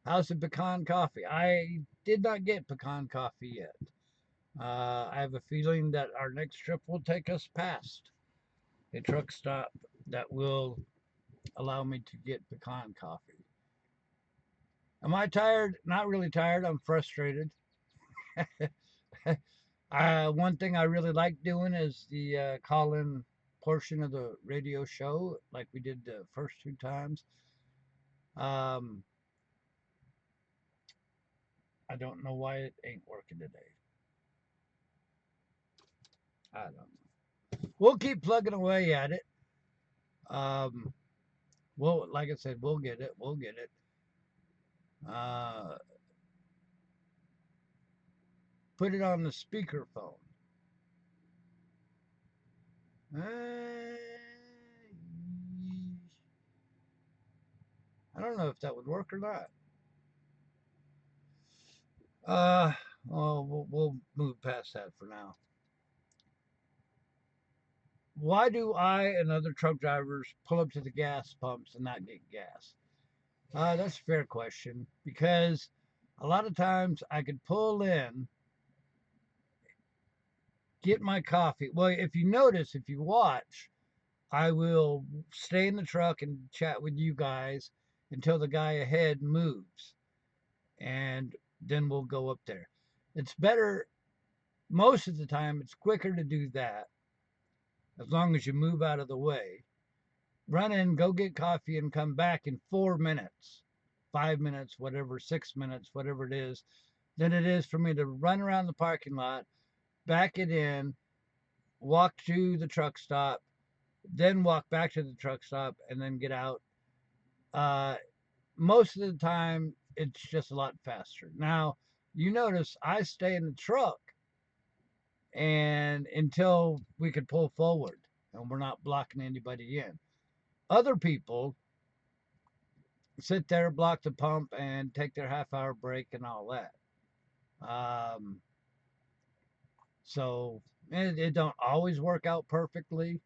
How's the pecan coffee? I did not get pecan coffee yet. I have a feeling that our next trip will take us past a truck stop that will allow me to get pecan coffee. Am I tired? Not really tired. I'm frustrated. One thing I really like doing is the call-in portion of the radio show, like we did the first 2 times. Um, I don't know why it ain't working today. I don't know. We'll keep plugging away at it. Um, well, like I said, we'll get it. We'll get it. Uh, put it on the speakerphone. I don't know if that would work or not. Uh, well, we'll move past that for now. Why do I and other truck drivers pull up to the gas pumps and not get gas? That's a fair question, because a lot of times I could pull in, get my coffee. Well, if you notice, if you watch, I will stay in the truck and chat with you guys until the guy ahead moves, and then we'll go up there. It's better, most of the time, it's quicker to do that as long as you move out of the way. Run in, go get coffee, and come back in 4 minutes, 5 minutes, whatever, 6 minutes, whatever it is, than it is for me to run around the parking lot, back it in, walk to the truck stop, then walk back to the truck stop, and then get out. Uh, Most of the time, it's just a lot faster. Now, you notice I stay in the truck and until we could pull forward and we're not blocking anybody in. Other people sit there, block the pump, and take their half-hour break and all that. Um, so it don't always work out perfectly,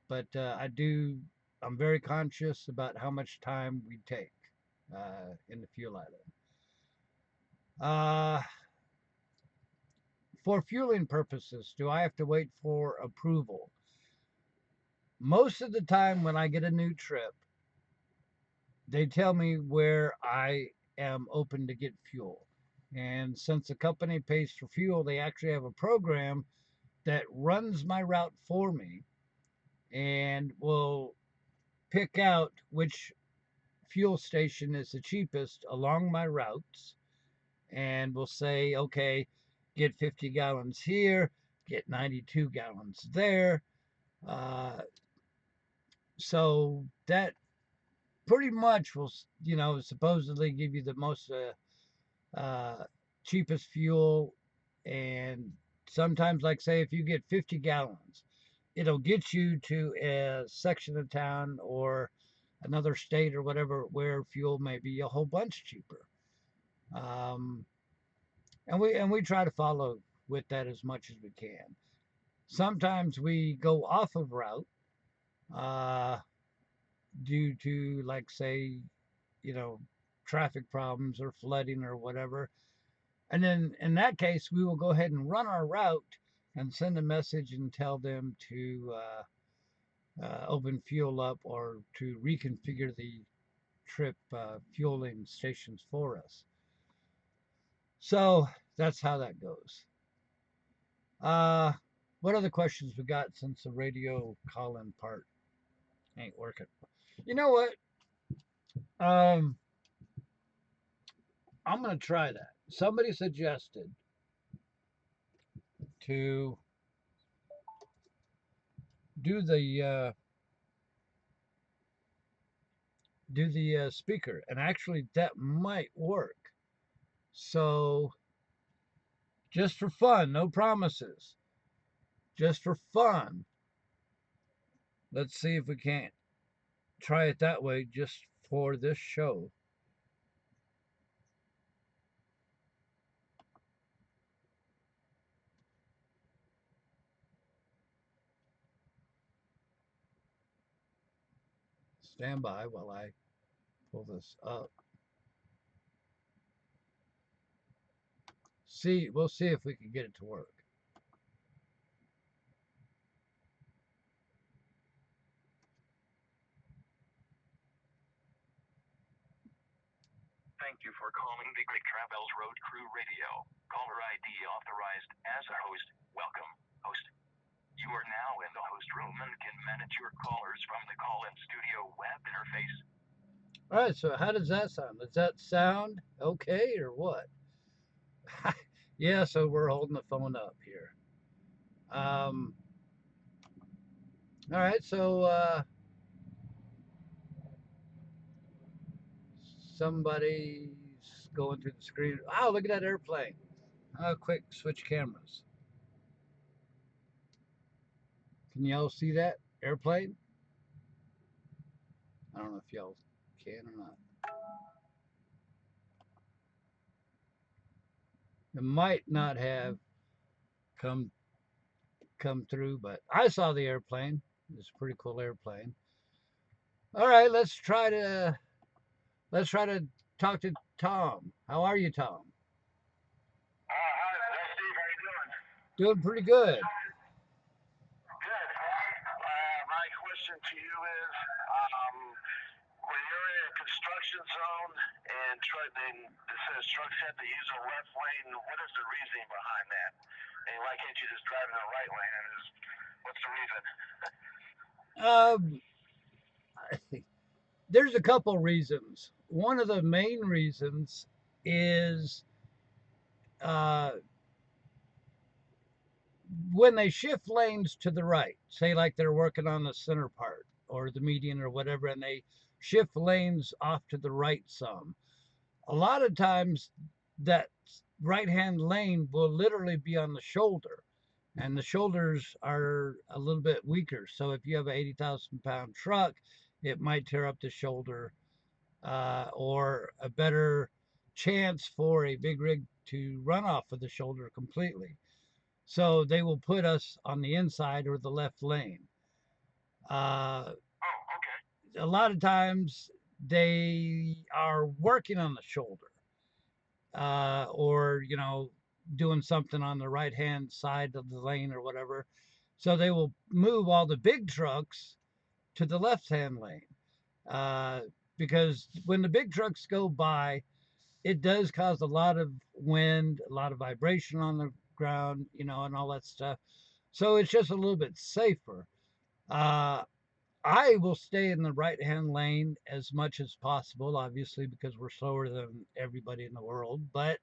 but I'm very conscious about how much time we take in the fuel island. For fueling purposes, do I have to wait for approval? Most of the time when I get a new trip, they tell me where I am open to get fuel. And since the company pays for fuel, they actually have a program that runs my route for me and will pick out which fuel station is the cheapest along my routes, and will say, okay, get 50 gallons here, get 92 gallons there. Uh, so that pretty much will, supposedly give you the most cheapest fuel. And sometimes, like say, if you get 50 gallons, it'll get you to a section of town or another state or whatever where fuel may be a whole bunch cheaper. Um, and we try to follow with that as much as we can. Sometimes we go off of route uh, due to, like, say, you know, traffic problems or flooding or whatever. And then in that case, we will go ahead and run our route and send a message and tell them to open fuel up or to reconfigure the trip fueling stations for us. So that's how that goes. Uh, what other questions we got since the radio call-in part ain't working? You know what? Um, I'm gonna try that. Somebody suggested to do the speaker, and actually that might work. So just for fun, no promises, just for fun, let's see if we can't try it that way just for this show. Stand by while I pull this up. We'll see if we can get it to work. Thank you for calling BigRigTravels Road Crew Radio. Caller ID authorized as a host. Welcome, host. You are now in the host room and can manage your callers from the call-in studio web interface. All right, so how does that sound? Does that sound okay or what? Yeah, so we're holding the phone up here. All right, so somebody's going through the screen. Oh, look at that airplane. Quick, switch cameras. Can y'all see that airplane? I don't know if y'all can or not. It might not have come through, but I saw the airplane. It's a pretty cool airplane. All right, let's try to talk to Tom. How are you, Tom? Hi, Steve. How you doing? Doing pretty good. Good. My question to you is, when you're in a construction zone and it says trucks have to use a left lane, what is the reasoning behind that? And why can't you just drive in the right lane? And what's the reason? Um, there's a couple reasons. One of the main reasons is uh, when they shift lanes to the right, say like they're working on the center part or the median or whatever, and they shift lanes off to the right some, a lot of times that right hand lane will literally be on the shoulder, and the shoulders are a little bit weaker. So if you have an 80,000 pound truck, it might tear up the shoulder, or a better chance for a big rig to run off of the shoulder completely. So they will put us on the inside or the left lane. Uh, Oh, okay. a lot of times they are working on the shoulder, or doing something on the right hand side of the lane or whatever. So they will move all the big trucks to the left hand lane, uh, because when the big trucks go by, it does cause a lot of wind, a lot of vibration on the ground, and all that stuff. So it's just a little bit safer. Uh, I will stay in the right hand lane as much as possible, obviously, because we're slower than everybody in the world. But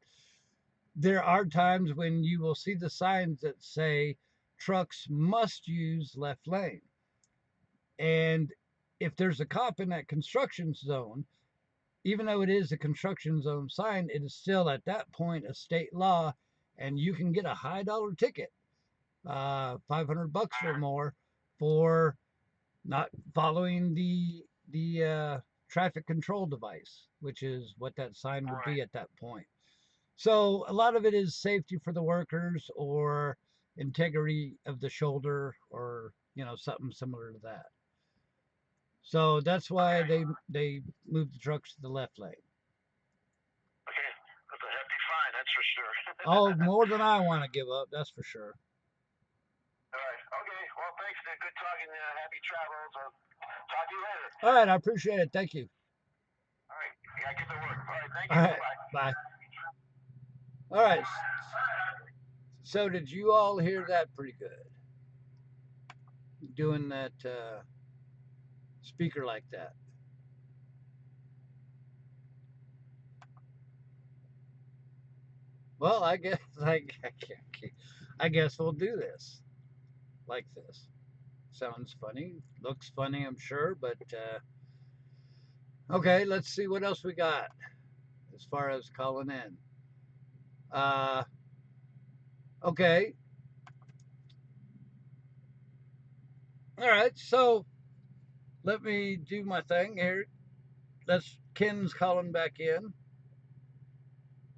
there are times when you will see the signs that say trucks must use left lane. And if there's a cop in that construction zone, even though it is a construction zone sign, it is still at that point a state law, and you can get a high dollar ticket, $500 or more, for not following the traffic control device, which is what that sign would be at that point. So a lot of it is safety for the workers, or integrity of the shoulder, or something similar to that. So that's why they move the trucks to the left lane. Okay. That's a hefty fine, that's for sure. Oh, more than I want to give up, that's for sure. All right. Okay. Well, thanks. Good talking. Happy travels. I'll talk to you later. All right, I appreciate it. Thank you. All right. Yeah, get to work. All right. Thank All you. right, bye. All right. So did you all hear that pretty good? Doing that speaker like that. Well, I guess I guess we'll do this like this. Sounds funny, looks funny, I'm sure, but okay, let's see what else we got as far as calling in. Okay. All right, so let me do my thing here. Ken's calling back in.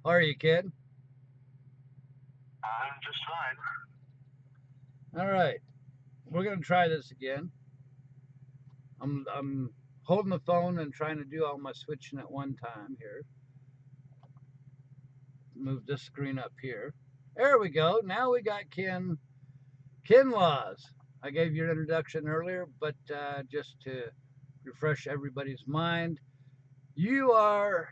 How are you, Ken? I'm just fine. All right, we're gonna try this again. I'm holding the phone and trying to do all my switching at one time here. Move this screen up here. There we go. Now we got Ken. Ken Laws. I gave your introduction earlier, but just to refresh everybody's mind, you are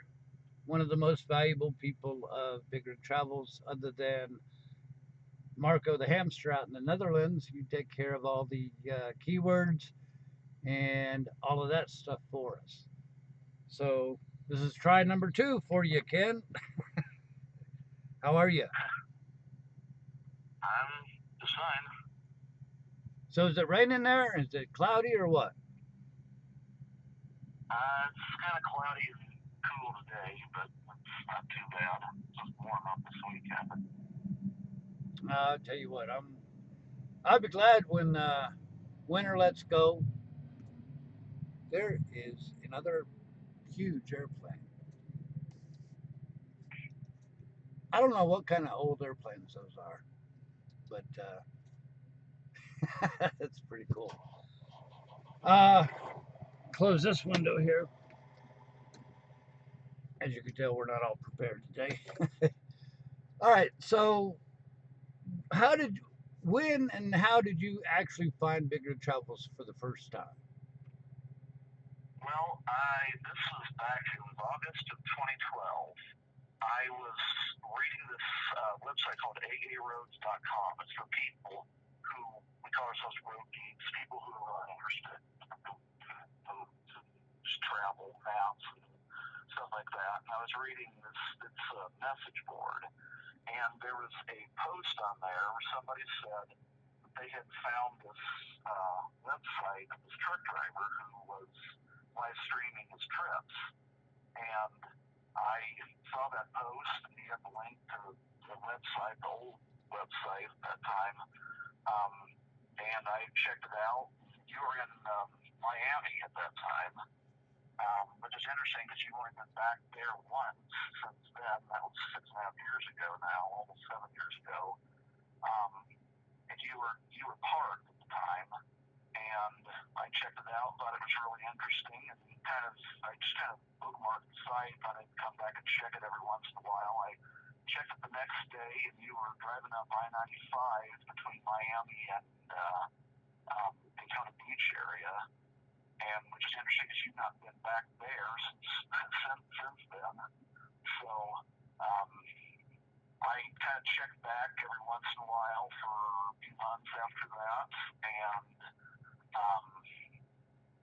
one of the most valuable people of BigRigTravels, other than Marco the hamster out in the Netherlands. You take care of all the keywords and all of that stuff for us. So this is try number 2 for you, Ken. How are you? I'm just fine. So is it raining there? Is it cloudy or what? It's kind of cloudy and cool today, but it's not too bad. It's just warm up this weekend. I'll tell you what, I'll be glad when winter lets go. There is another huge airplane. I don't know what kind of old airplanes those are, but that's pretty cool. Close this window here. As you can tell, we're not all prepared today. All right, so when and how did you actually find BigRigTravels for the first time? Well, this was back in August of 2012. I was reading this website called aaroads.com. It's for people who, we call ourselves road geeks, people who are interested in just travel, maps, and stuff like that. And I was reading this message board, and there was a post on there where somebody said they had found this website of this truck driver who was live streaming his trips. And I saw that post, and he had the link to the website, the old website at that time. And I checked it out. You were in Miami at that time, which is interesting because you've only been back there once since then. That was 6.5 years ago now, almost 7 years ago. And you were parked at the time, and I checked it out, thought it was really interesting, and I just kind of bookmarked the site, thought I'd come back and check it every once in a while. I checked it the next day, and you were driving up I-95 between Miami and Daytona Beach area, and which is interesting because you've not been back there since then. So I kind of checked back every once in a while for a few months after that, and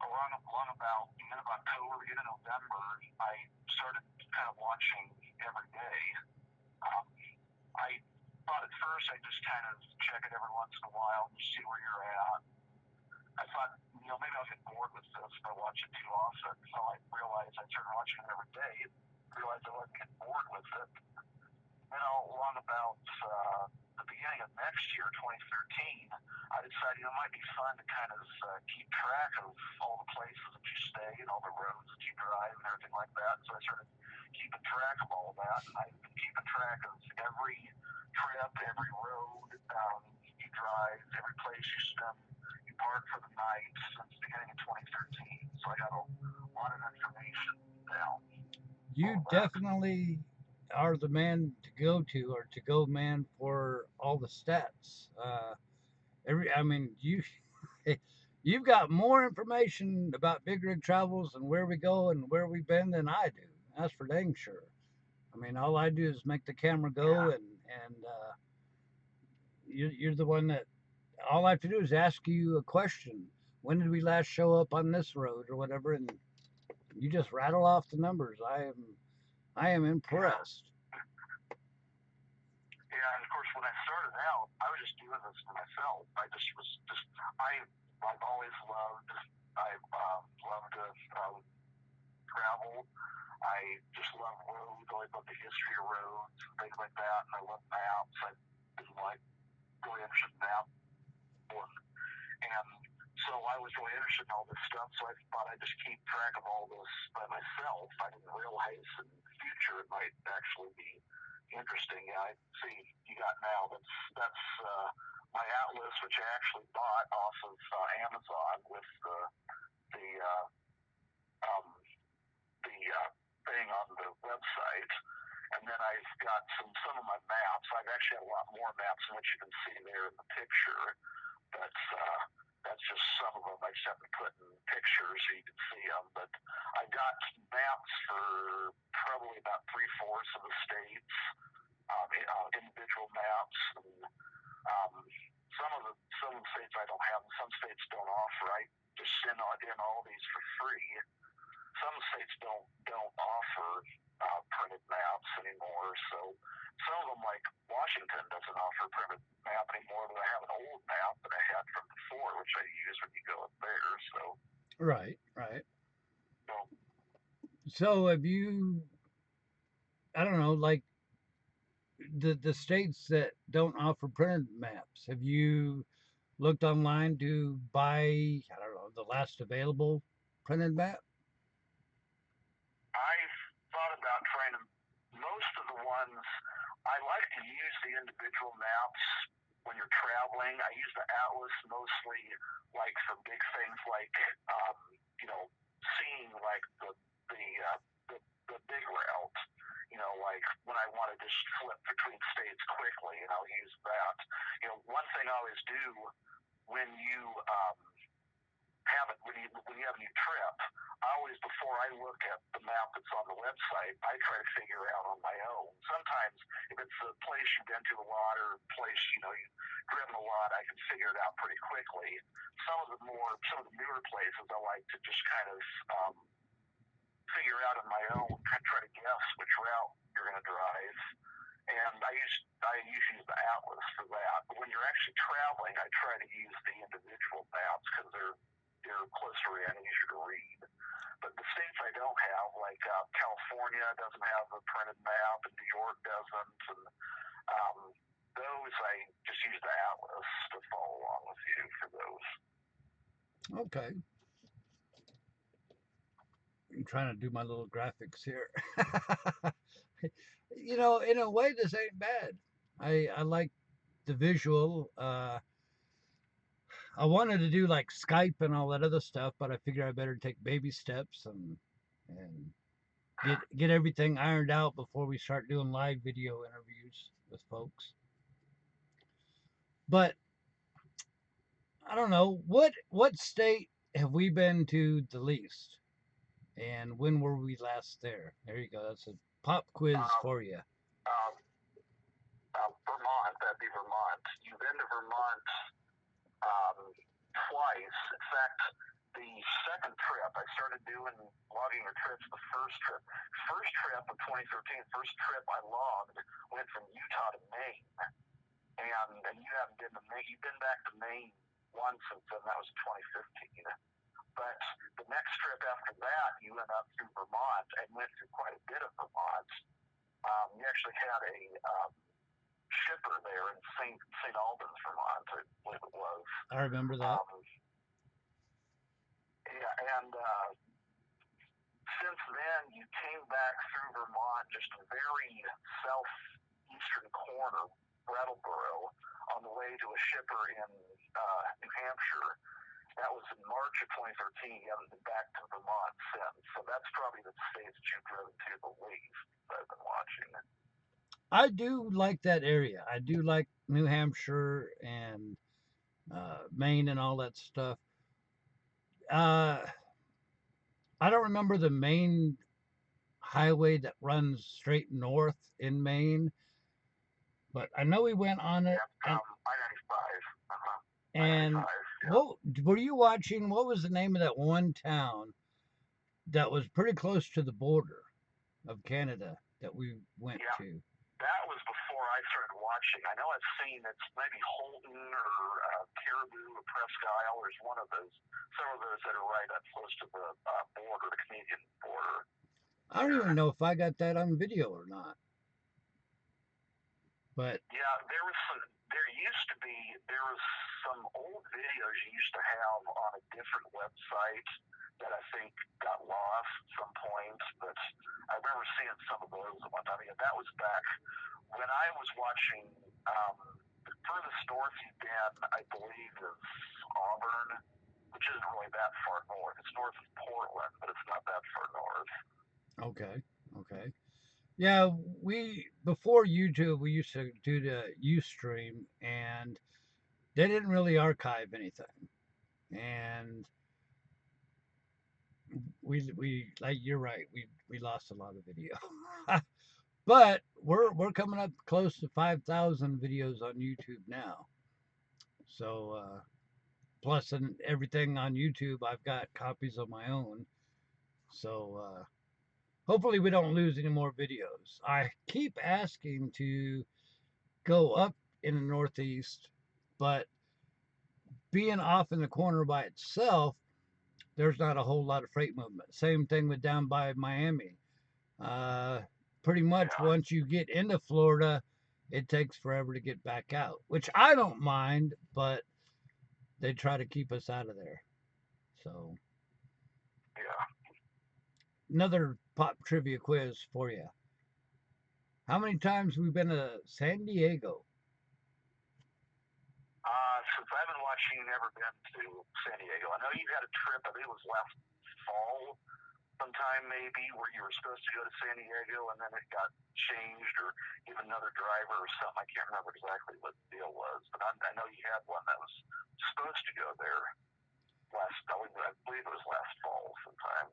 along about the end of October, beginning of November, I started kind of watching every day. I thought at first I'd just kind of check it every once in a while and see where you're at. I thought, maybe I'll get bored with this if I watch it too often. So I realized I started watching it every day and realized I wasn't getting bored with it. Then along about the beginning of next year, 2013, I decided it might be fun to kind of keep track of all the places that you stay and all the roads that you drive and everything like that. So I started keeping track of all of that, and I've been keeping track of every trip, every road you drive, every place you park for the night since the beginning of 2013. So I got a lot of information down. You definitely are the man to go to, or to go man for all the stats. You've got more information about BigRigTravels and where we go and where we've been than I do. That's for dang sure. I mean, all I do is make the camera go, and you're the one that all I have to do is ask you a question. When did we last show up on this road or whatever, and you just rattle off the numbers. I am impressed. Yeah, and of course, when I started out, I was just doing this for myself. I've always loved to travel. I just love roads. I always love the history of roads and things like that. And I love maps. I've been really interested in maps. And so I was really interested in all this stuff. So I thought I'd just keep track of all this by myself. I didn't realize in the future it might actually be interesting. I see you got now. That's my atlas, which I actually bought off of Amazon with the thing on the website. And then I've got some of my maps. I've actually got a lot more maps than what you can see there in the picture. That's just some of them. I just have to put in pictures so you can see them. But I got maps for probably about 3/4 of the states, individual maps. And, some of the states I don't have, and some states don't offer. I just send in all these for free. Some states don't offer printed maps anymore. So some of them, like Washington, doesn't offer a printed map anymore. But I have an old map that I had from before, which I use when you go up there. So Right. So have you? I don't know, like the states that don't offer printed maps. Have you looked online to buy, I don't know, the last available printed map? I've thought about trying to. Most of the ones I like to use the individual maps when you're traveling. I use the atlas mostly, like for big things like, seeing like the big route. Like when I want to just flip between states quickly, and I'll use that. One thing I always do when you when you have a new trip, I always, before I look at the map that's on the website, I try to figure out on my own. Sometimes if it's a place you've been to a lot or a place you've driven a lot, I can figure it out pretty quickly. Some of the newer places I like to just kind of figure out on my own, try to guess which route you're going to drive. And I usually use the atlas for that. But when you're actually traveling, I try to use the individual maps because they're closer in and easier to read. But the states I don't have, like California doesn't have a printed map, and New York doesn't, and those I just use the atlas to follow along with you for those. Okay. I'm trying to do my little graphics here. In a way, this ain't bad. I like the visual. I wanted to do like Skype and all that other stuff, but I figured I better take baby steps and get everything ironed out before we start doing live video interviews with folks. But I don't know, what state have we been to the least? And when were we last there? There you go. That's a pop quiz for you. Vermont, that'd be Vermont. You've been to Vermont twice. In fact, the second trip, I started doing logging your trips the first trip. First trip of 2013, first trip I logged went from Utah to Maine. And you haven't been to Maine. You've been back to Maine once since then. That was 2015. But the next trip after that, you went up through Vermont and went through quite a bit of Vermont. You actually had a shipper there in St. Albans, Vermont, I believe it was. I remember that. And since then, you came back through Vermont, just a very southeastern corner, Brattleboro, on the way to a shipper in New Hampshire. That was in March of 2013. You haven't been back to Vermont since. So that's probably the state that you've driven to the least that I've been watching. I do like that area. I do like New Hampshire and Maine and all that stuff. I don't remember the main highway that runs straight north in Maine, but I know we went on it. Yeah, I-95. And what were you watching? What was the name of that one town that was pretty close to the border of Canada that we went to? That was before I started watching. I know I've seen it's maybe Holton or Caribou or Presque Isle. There's one of those, several of those that are right up close to the border, the Canadian border. I don't even know if I got that on video or not. But yeah, there was some old videos you used to have on a different website that I think got lost at some point, but I remember seeing some of those at one time. Yeah, that was back when I was watching. The furthest north you've been, I believe, is Auburn, which isn't really that far north. It's north of Portland, but it's not that far north. Okay. Yeah, before YouTube, we used to do the Ustream, and they didn't really archive anything, and we like, you're right, we lost a lot of video. But we're coming up close to 5,000 videos on YouTube now. So plus in everything on YouTube, I've got copies of my own. So hopefully we don't lose any more videos. I keep asking to go up in the Northeast, but being off in the corner by itself, there's not a whole lot of freight movement. Same thing with down by Miami. Pretty much once you get into Florida, it takes forever to get back out, which I don't mind, but they try to keep us out of there. So, another pop trivia quiz for you. How many times have we been to San Diego? Since I've been watching, you've never been to San Diego. I know you had a trip, I think it was last fall sometime maybe, where you were supposed to go to San Diego and then it got changed or given another driver or something. I can't remember exactly what the deal was, but I know you had one that was supposed to go there I believe it was last fall sometime.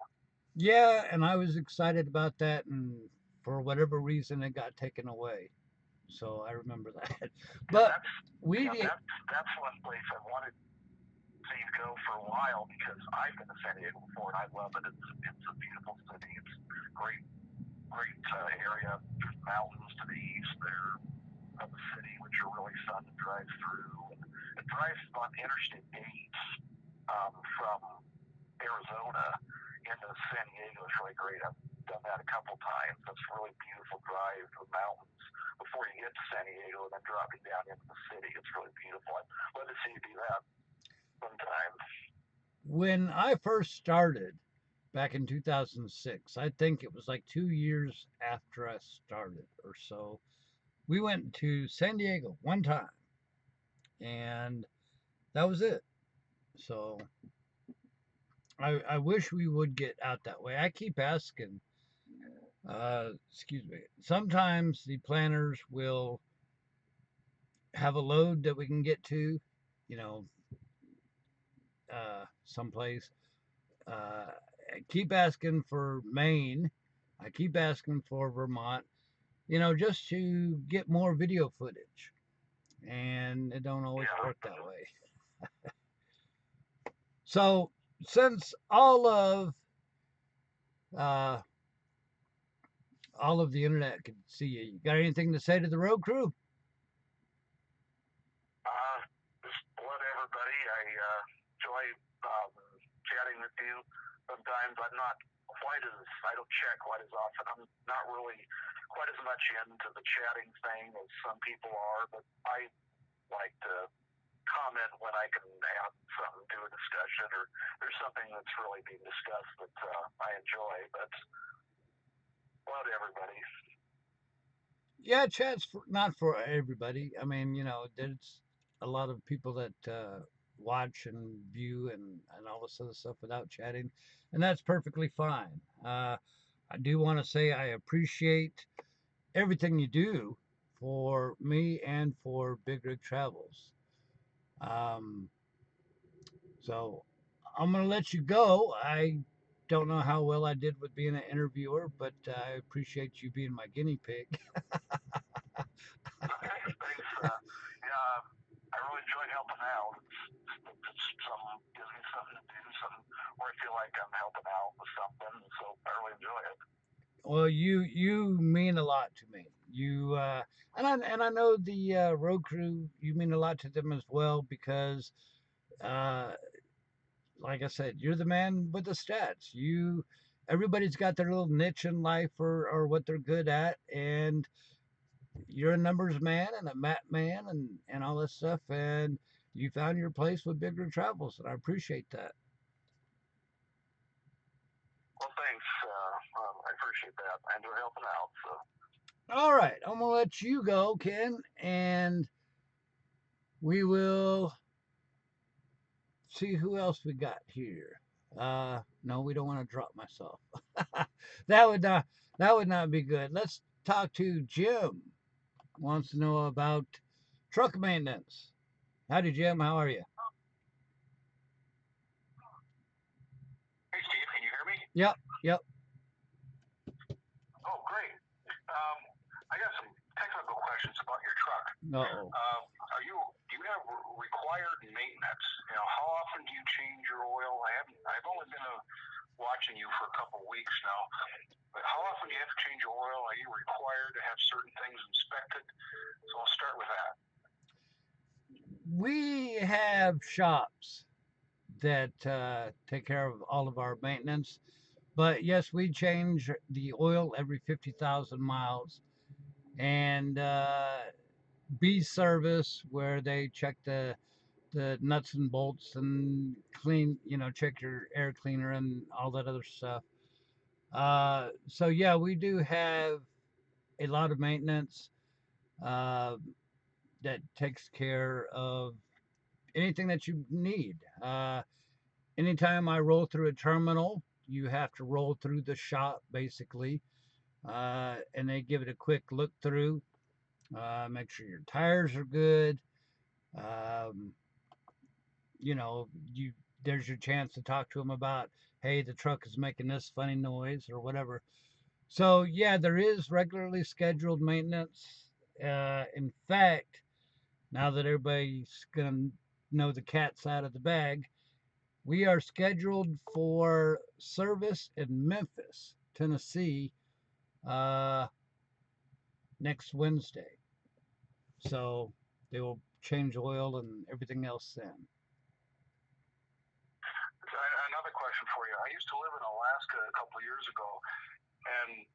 Yeah, and I was excited about that, and for whatever reason, it got taken away. So I remember that. But we did. That's one place I wanted to see you go for a while because I've been to San Diego before and I love it. It's a beautiful city. It's great area. There's mountains to the east there of the city, which are really fun to drive through. And it drives on Interstate 8 from Arizona into San Diego is really great. I've done that a couple times. It's a really beautiful drive through the mountains before you get to San Diego and then dropping down into the city. It's really beautiful. I'd love to see you do that sometime. When I first started back in 2006, I think it was like 2 years after I started or so, we went to San Diego one time, and that was it. So I wish we would get out that way. I keep asking. Excuse me. Sometimes the planners will have a load that we can get to, you know, someplace. I keep asking for Maine. I keep asking for Vermont, just to get more video footage. And it don't always work that way. So since uh, all of the internet could see you got anything to say to the road crew? Just let everybody. I enjoy chatting with you. Sometimes I don't chat quite as often. I'm not really quite as much into the chatting thing as some people are, but I like to comment when I can add something to a discussion or there's something that's really being discussed that I enjoy. But hello to everybody. Yeah, chat's not for everybody. I mean, there's a lot of people that watch and view and all this other stuff without chatting, and that's perfectly fine. I do want to say I appreciate everything you do for me and for Big Rig Travels. Um, so I'm going to let you go. I don't know how well I did with being an interviewer, but I appreciate you being my guinea pig. Okay, thanks. I really enjoy helping out. It's gives me something to do, something where I feel like I'm helping out with something, so I really enjoy it. Well, you mean a lot to me. And I know the road crew. You mean a lot to them as well because, uh, like I said, you're the man with the stats. Everybody's got their little niche in life or what they're good at, and you're a numbers man and a map man and all this stuff, and you found your place with BigRigTravels, and I appreciate that. Well, thanks. I appreciate that. I enjoy helping out. So. All right, I'm gonna let you go, Ken, and we will see who else we got here. No, we don't want to drop myself. that would not be good. Let's talk to Jim. Wants to know about truck maintenance. Howdy, Jim. How are you? Hey, Steve, can you hear me? Yep. Oh, great. I got some technical questions about your truck. Uh-oh. Do you have required maintenance? How often do you change your oil? I've only been watching you for a couple of weeks now. But how often do you have to change your oil? Are you required to have certain things inspected? So I'll start with that. We have shops that take care of all of our maintenance. But yes, we change the oil every 50,000 miles. And B service, where they check the nuts and bolts and clean, check your air cleaner and all that other stuff. So yeah, we do have a lot of maintenance that takes care of anything that you need. Anytime I roll through a terminal, you have to roll through the shop basically, and they give it a quick look through, make sure your tires are good. Um, you know, you there's your chance to talk to them about, hey, the truck is making this funny noise or whatever. So yeah, there is regularly scheduled maintenance. In fact, now that everybody's gonna know the cat's out of the bag, we are scheduled for service in Memphis, Tennessee, uh, next Wednesday. So they will change oil and everything else then. Another question for you. I used to live in Alaska a couple of years ago, and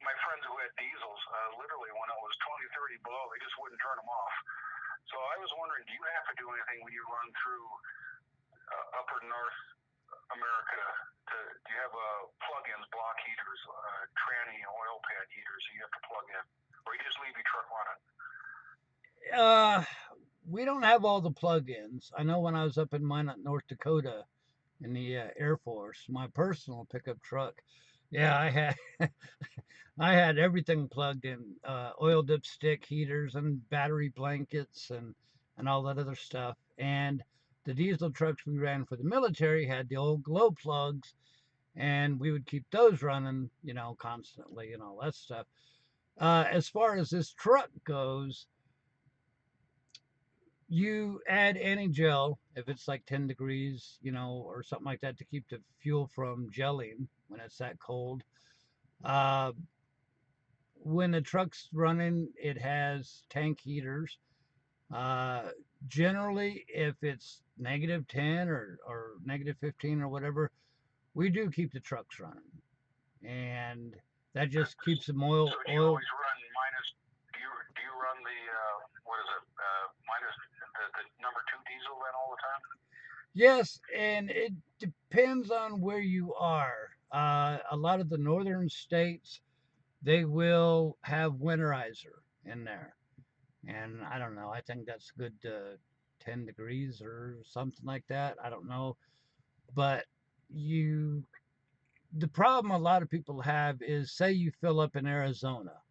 my friends who had diesels, literally when it was 20, 30 below, they just wouldn't turn them off. So I was wondering, do you have to do anything when you run through upper North America? Do you have plug-ins, block heaters, tranny, oil pad heaters you have to plug in? Or you just leave your truck running? We don't have all the plug-ins. I know when I was up in Minot, North Dakota, in the Air Force, my personal pickup truck, yeah, I had I had everything plugged in, oil dipstick heaters and battery blankets and all that other stuff. And the diesel trucks we ran for the military had the old glow plugs, and we would keep those running, you know, constantly and all that stuff. As far as this truck goes, you add any gel if it's like 10 degrees, you know, or something like that to keep the fuel from gelling when it's that cold. Uh, when the truck's running, it has tank heaters. Uh, Generally, if it's -10 or -15 or whatever, we do keep the trucks running. And that just keeps the oil. So do you always run minus? Do you run the what is it? Minus the number 2 diesel then all the time? Yes, and it depends on where you are. A lot of the northern states, they will have winterizer in there. And I don't know, I think that's good 10 degrees or something like that. I don't know. But you, the problem a lot of people have is, say you fill up in Arizona,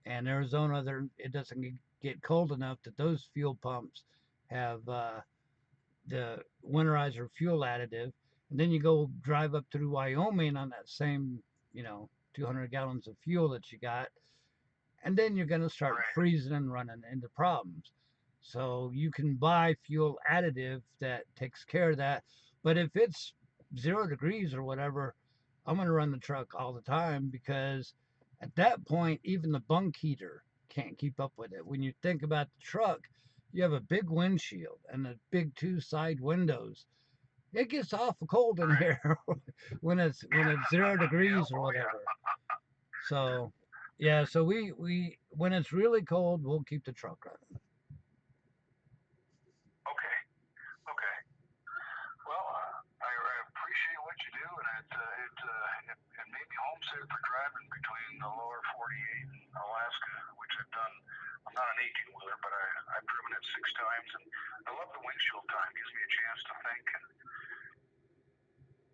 and Arizona, there it doesn't get cold enough that those fuel pumps have the winterizer fuel additive, and then you go drive up through Wyoming on that same, you know, 200 gallons of fuel that you got, and then you're going to start freezing and running into problems. So you can buy fuel additive that takes care of that. But if it's 0 degrees or whatever, I'm going to run the truck all the time, because at that point, even the bunk heater can't keep up with it. When you think about the truck, you have a big windshield and the big 2 side windows. It gets awful cold in here when it's 0 degrees or whatever. So yeah, so we when it's really cold, we'll keep the truck running. Okay. Okay. Well, I appreciate what you do, and it made me homesick for driving between the lower 48 and Alaska, which I've done. I'm not an 18-wheeler, but I've driven it 6 times, and I love the windshield time. It gives me a chance to think, and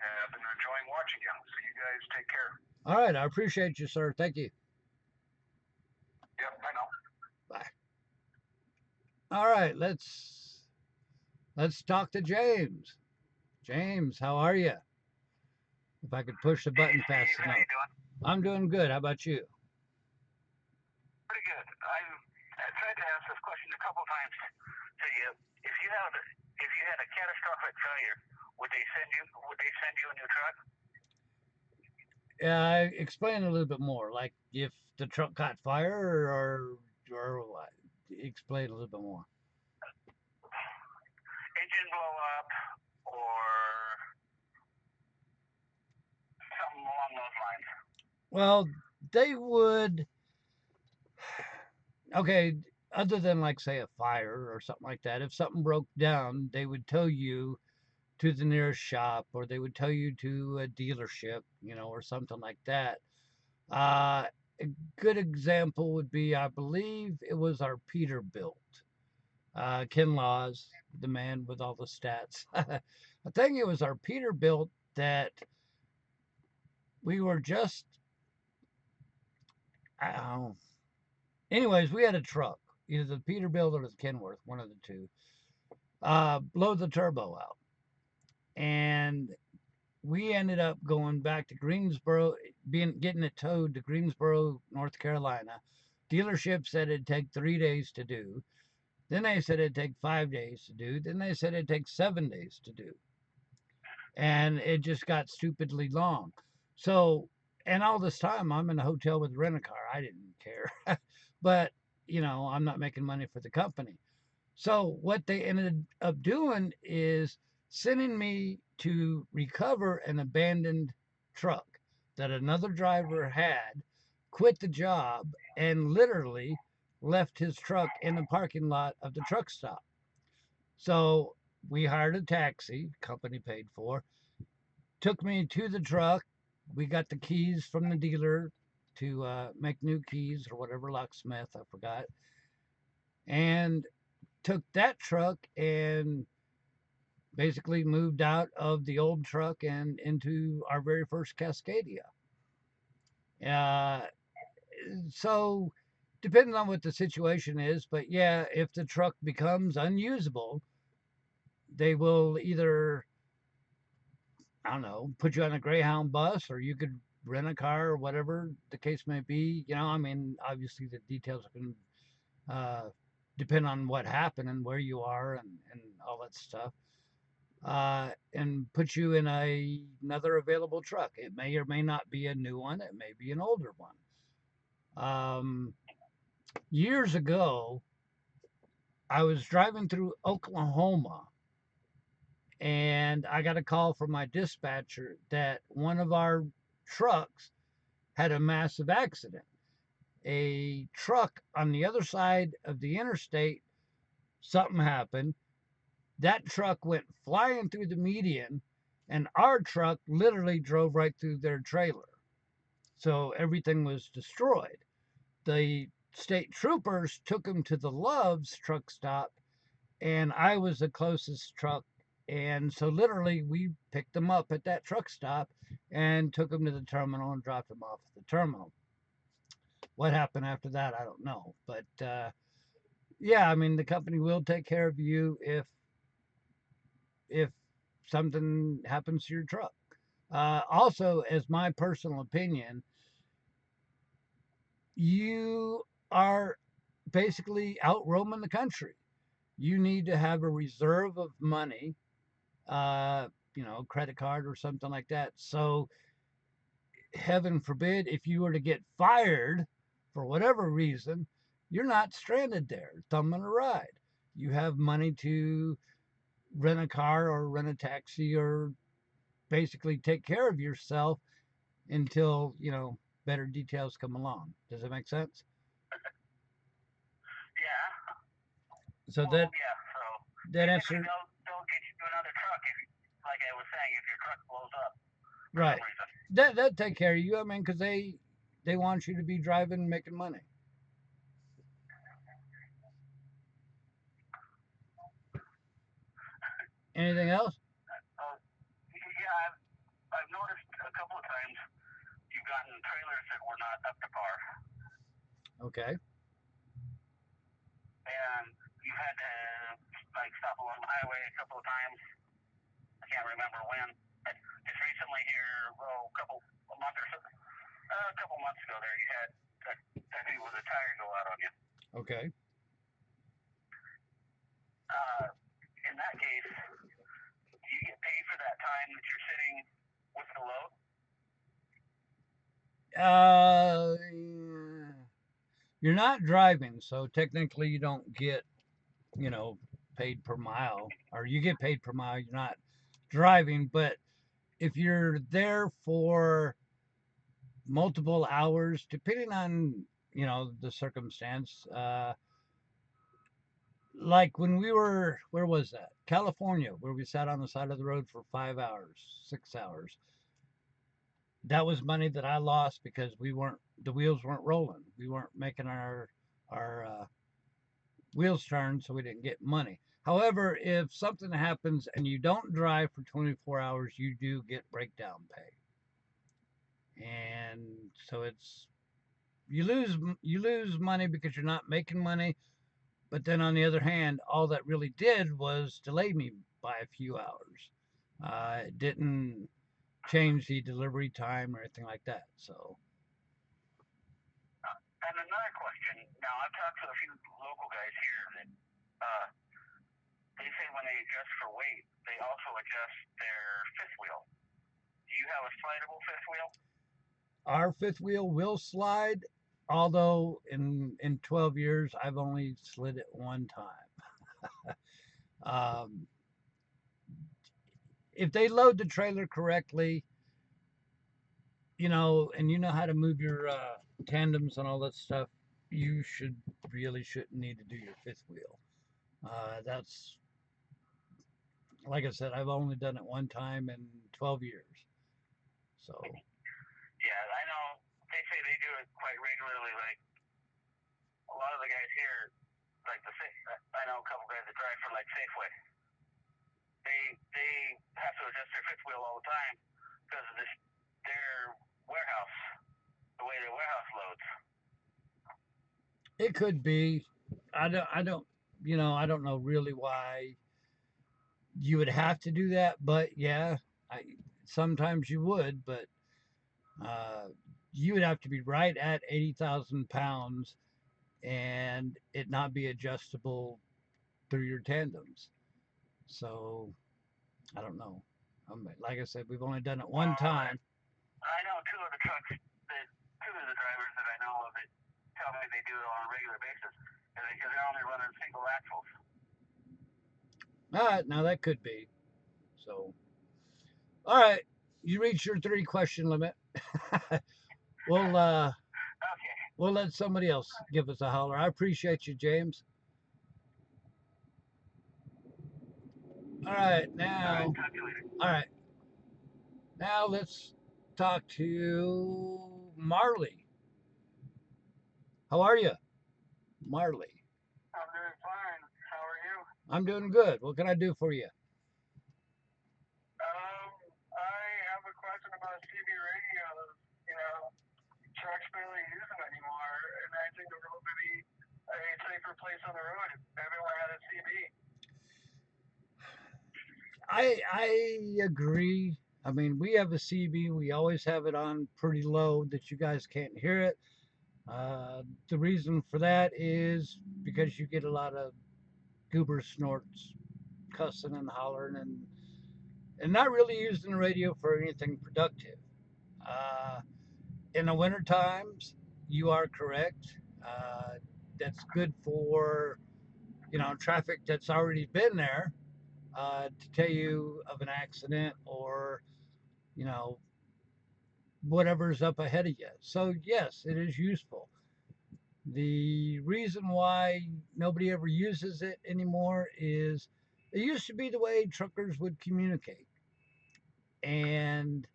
I've been enjoying watching you. So you guys take care. All right, I appreciate you, sir. Thank you. Yep, I know. Bye. All right, let's talk to James. James, how are you? If I could push the button fast enough. How you doing? I'm doing good. How about you? Pretty good. I tried to ask this question a couple times to you. If you had a catastrophic failure, would they send you a new truck? Explain a little bit more. Like if the truck caught fire or what? Explain a little bit more. Engine blow up or something along those lines. Well, they would. Okay, other than like say a fire or something like that, if something broke down, they would tow you to the nearest shop, or they would tow you to a dealership, you know, or something like that. Uh, a good example would be, I believe it was our Peterbilt. Ken Laws, the man with all the stats. I think it was our Peterbilt that we were just, I don't know. Anyways, we had a truck, either the Peterbilt or the Kenworth, one of the two, blow the turbo out. And we ended up going back to Greensboro, getting it towed to Greensboro, North Carolina. Dealership said it'd take 3 days to do. Then they said it'd take 5 days to do. Then they said it'd take 7 days to do. And it just got stupidly long. So, and all this time I'm in a hotel with a rent-a-car. I didn't care. But, I'm not making money for the company. So what they ended up doing is sending me to recover an abandoned truck that another driver had, quit the job, and literally left his truck in the parking lot of the truck stop. So we hired a taxi, company paid for, took me to the truck. We got the keys from the dealer to make new keys or whatever, locksmith, I forgot. And took that truck and basically moved out of the old truck and into our very first Cascadia. Uh, so, depending on what the situation is, but yeah, if the truck becomes unusable, they will either, I don't know, put you on a Greyhound bus, or you could rent a car, or whatever the case may be. Obviously the details can depend on what happened and where you are and all that stuff. And put you in another available truck. It may or may not be a new one. It may be an older one. Years ago, I was driving through Oklahoma, and I got a call from my dispatcher that one of our trucks had a massive accident. A truck on the other side of the interstate, something happened. That truck went flying through the median, and our truck literally drove right through their trailer. So everything was destroyed. The state troopers took him to the Love's truck stop, and I was the closest truck. And so literally we picked them up at that truck stop and took them to the terminal and dropped them off at the terminal. What happened after that, I don't know. But yeah, the company will take care of you if something happens to your truck. Also, as my personal opinion, you are basically out roaming the country. You need to have a reserve of money, credit card or something like that. So, heaven forbid, if you were to get fired for whatever reason, you're not stranded there, thumbing a ride. You have money to rent a car or rent a taxi or basically take care of yourself until, better details come along. Does that make sense? Yeah. So Well, that yeah. So that answer, they'll get you to another truck like I was saying, if your truck blows up. right? That take care of you. Because they want you to be driving and making money. Anything else? Yeah, I've noticed a couple of times you've gotten trailers that were not up to par. Okay. And you had to stop along the highway a couple of times. I can't remember when. Just recently here, a couple months ago there, you had I think it was a tire go out on you. Okay. In that case, do you get paid for that time that you're sitting with the load? You're not driving, so technically you don't get, paid per mile, or you get paid per mile. You're not driving, but if you're there for multiple hours, depending on, the circumstance, like when we were, where was that? California, where we sat on the side of the road for 5 hours, 6 hours. that was money that I lost because the wheels weren't rolling. We weren't making our wheels turn, so we didn't get money. However, if something happens and you don't drive for 24 hours, you do get breakdown pay, and so you lose money because you're not making money. But then on the other hand, all that really did was delay me by a few hours. It didn't change the delivery time or anything like that. So And another question. Now, I've talked to a few local guys here that they say when they adjust for weight, they also adjust their fifth wheel. Do you have a slidable fifth wheel? our fifth wheel will slide, although in 12 years I've only slid it one time. If they load the trailer correctly, and you know how to move your tandems and all that stuff, you shouldn't need to do your fifth wheel. That's like I said, I've only done it one time in 12 years. So Yeah, I know they say they do it quite regularly. Like a lot of the guys here, like I know a couple guys that drive for like Safeway. They have to adjust their fifth wheel all the time because of their warehouse, the way their warehouse loads. it could be. I don't know really why you would have to do that, but yeah, I sometimes you would, but uh, you would have to be right at 80,000 pounds and it not be adjustable through your tandems. So I don't know. Like I said, we've only done it one time. I know two of the trucks two of the drivers that I know of that tell me they do it on a regular basis because they're only running single axles. All right, now that could be. So, all right, you reached your 3 question limit. we'll uh, Okay. we'll let somebody else give us a holler. I appreciate you, James. All right, now. Talk to you later. All right, now let's talk to Marley. How are you, Marley? I'm doing fine. How are you? I'm doing good. What can I do for you? I have a question about CB radios. You know, trucks barely use them anymore, and I think the road would be a safer place on the road if everyone had a CB. I agree. I mean, we have a CB. We always have it on pretty low that you guys can't hear it. The reason for that is because you get a lot of goober snorts, cussing and hollering, and not really using the radio for anything productive. Uh, in the winter times, you are correct. That's good for traffic that's already been there to tell you of an accident or you know whatever's up ahead of you. So yes, it is useful. The reason why nobody ever uses it anymore is it used to be the way truckers would communicate. And,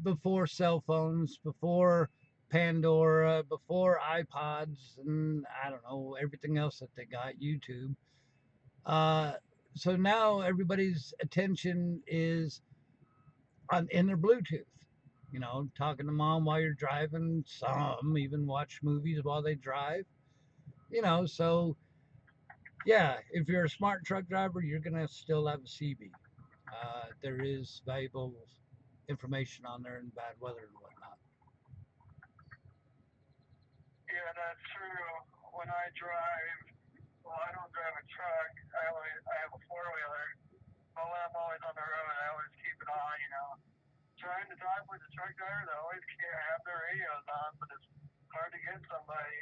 before cell phones, before Pandora, before iPods, and I don't know, everything else that they got, YouTube. Uh, so now everybody's attention is in their Bluetooth. Talking to mom while you're driving. Some even watch movies while they drive. So yeah, if you're a smart truck driver, you're gonna still have a CB. There is valuable information on there in bad weather and whatnot. Yeah, that's true. When I drive, well, I don't drive a truck. I have a four wheeler. But when I'm always on the road, I always keep it on. You know, trying to talk with the truck driver, they always can't have their radios on, but it's hard to get somebody.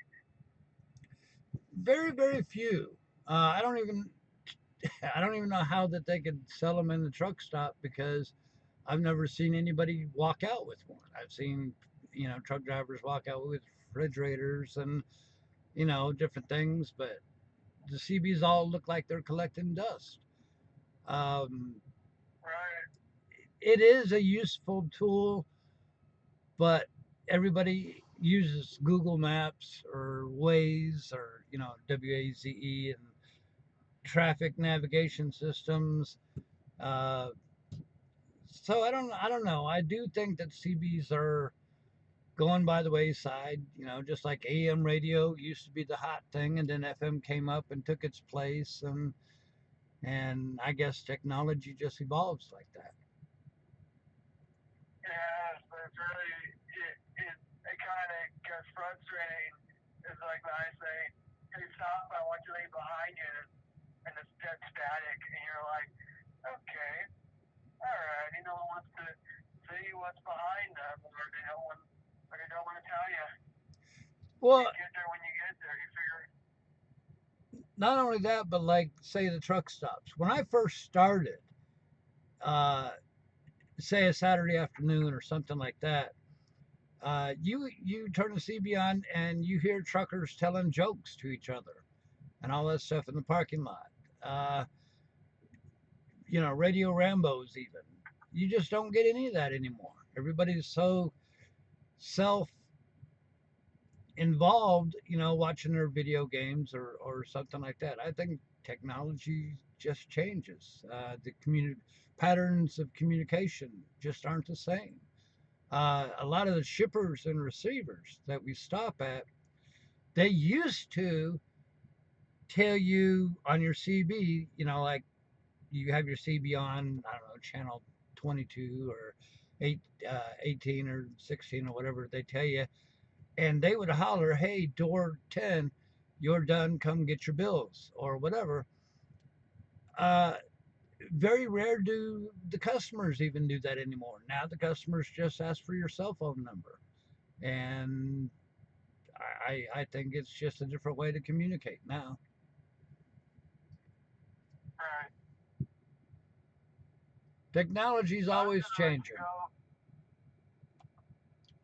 Very, very few. I don't even I don't even know how that they could sell them in the truck stop because I've never seen anybody walk out with one. I've seen truck drivers walk out with refrigerators and different things, but the CBs all look like they're collecting dust. Um, Right. it is a useful tool, but everybody uses Google Maps or Waze or WAZE and traffic navigation systems. Uh, so I don't know. I do think that CBs are going by the wayside. Just like AM radio used to be the hot thing, and then FM came up and took its place, and I guess technology just evolves like that. Yeah, it's really, it kind of gets frustrating. It's like when I say, hey, stop, I want you to leave behind you, and it's dead static, and you're like, okay, all right, no one wants to see what's behind them, or they don't want to tell you. Well, You get there when you get there, you figure. not only that, but like say the truck stops. When I first started, uh, say a Saturday afternoon or something like that, you turn the CB on and you hear truckers telling jokes to each other and all that stuff in the parking lot. Uh, Radio Rambos even. You just don't get any of that anymore. Everybody's so self involved, watching their video games or something like that. I think technology just changes. The patterns of communication just aren't the same. A lot of the shippers and receivers that we stop at, they used to tell you on your CB, like you have your CB on, I don't know, channel 22 or 18 or 16 or whatever they tell you, and they would holler, hey, door 10, you're done, come get your bills or whatever. Uh, Very rare do the customers even do that anymore. Now the customers just ask for your cell phone number. And I think it's just a different way to communicate now. Right. Technology's always changing. Go.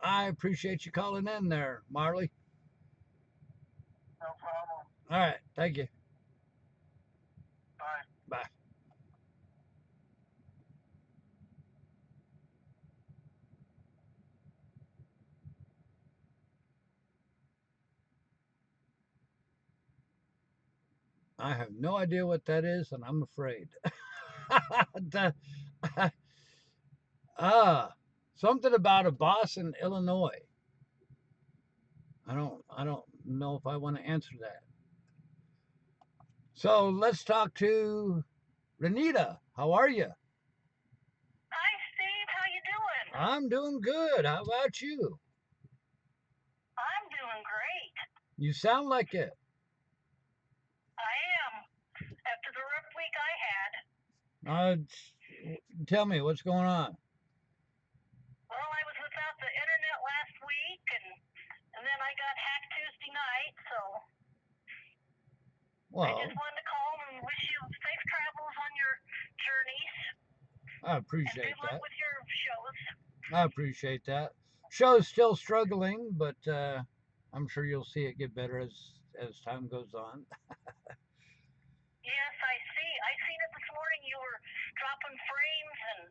I appreciate you calling in there, Marley. No problem. All right, thank you. Bye. Bye. I have no idea what that is, and I'm afraid. Something about a boss in Illinois. I don't know if I want to answer that. So let's talk to Renita. How are you? Hi, Steve. How you doing? I'm doing good. How about you? I'm doing great. You sound like it. I am. After the rough week I had. Tell me what's going on. Well, I was without the internet last week, and then I got hacked Tuesday night, so I just wanted to call and wish you safe travels on your journeys. I appreciate and good luck that. with your shows. I appreciate that. Show's still struggling, but I'm sure you'll see it get better as time goes on. Yes, I see. I seen it this morning. You were dropping frames and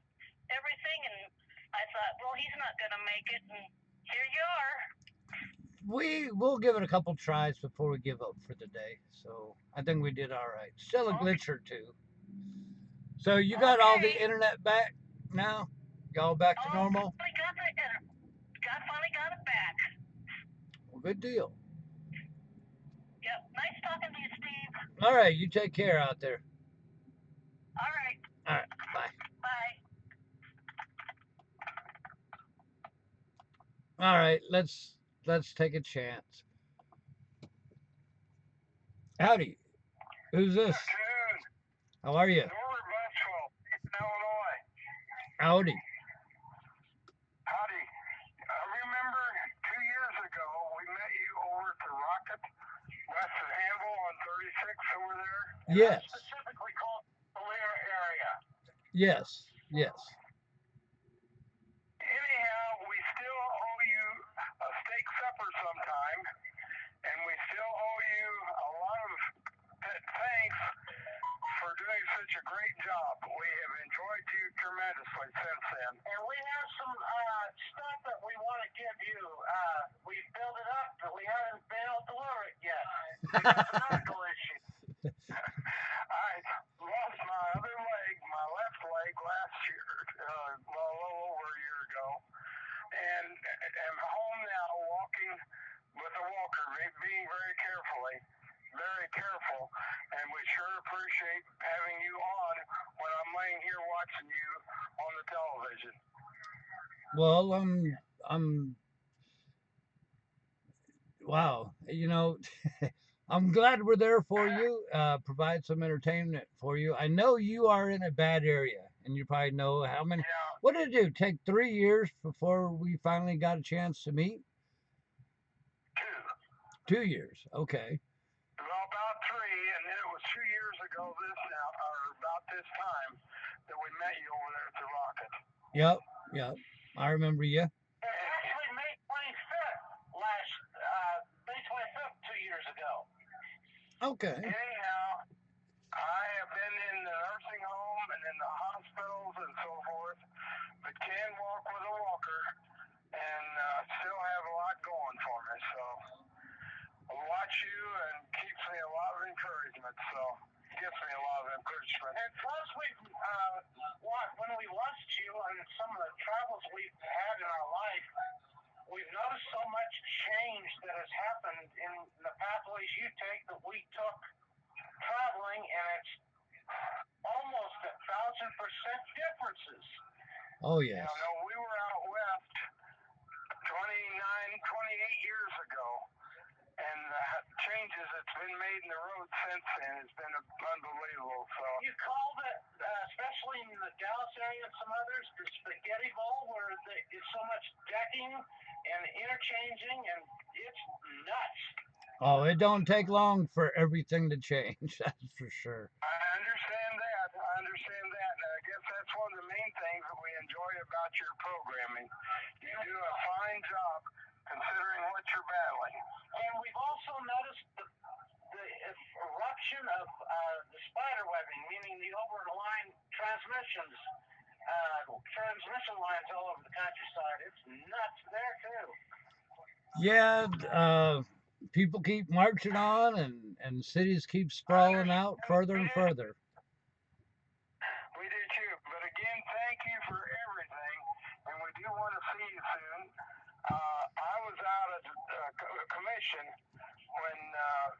everything, and I thought, well, he's not going to make it, and here you are. We'll give it a couple tries before we give up for the day. So I think we did all right. Still a glitch or two. So you got all the internet back now? Y'all back to normal? Finally got it back. Well, good deal. Yep. Nice talking to you, Steve. All right, you take care out there. All right. All right, bye. Bye. All right, let's take a chance. Howdy. Who's this? Afternoon. How are you? Norbert Butchwell, Illinois. Howdy. Howdy. I remember 2 years ago we met you over at the Rocket west of Hannibal on 36 over there. Yes. That's specifically called the Lear area. Yes. Yes. Anyhow, we still owe you a steak supper sometime, and we still owe you a lot of thanks for doing such a great job. We have enjoyed you tremendously. tremendously since then. And we have some stuff that we want to give you. We built it up, but we haven't been able to deliver it yet. We got some medical issues. I lost my other leg, my left leg, last year, well, a little over a year ago, and am home now walking with a walker, being very careful, and we sure appreciate having you on when I'm laying here watching you on the television. Well, wow, you know, I'm glad we're there for you, provide some entertainment for you. I know you are in a bad area, and you probably know how many. Yeah. What did it do? Take 3 years before we finally got a chance to meet? 2 years, okay. Well, about 3, and then it was 2 years ago about this time, that we met you over there at the Rocket. Yep, I remember you. Actually, May 25th, May 25th, 2 years ago. Okay. Anyhow, I have been in the nursing home and in the hospitals and so forth, but can walk with a walker and still have a lot going for me. So I watch you and keeps me a lot of encouragement. So gives me a lot of encouragement. And plus, when we watched you on some of the travels we've had in our life, we've noticed so much change that has happened in the pathways you take that we took traveling, and it's almost 1,000% differences. Oh, yes. You know, we were out west 28 years ago, and the changes that's been made in the road since then has been unbelievable. So you called it, especially in the Dallas area and some others, the spaghetti bowl, where it's so much decking and interchanging, and it's nuts. Oh, it don't take long for everything to change. That's for sure. I understand that. And I guess that's one of the main things that we enjoy about your programming. You do a fine job considering what you're battling. And we've also noticed the eruption of the spider webbing, meaning the over-the-line transmission lines all over the countryside. It's nuts there, too. Yeah, people keep marching on, and cities keep sprawling out further and further. We do too. But again, thank you for everything, and we do want to see you soon. I was out at a commission when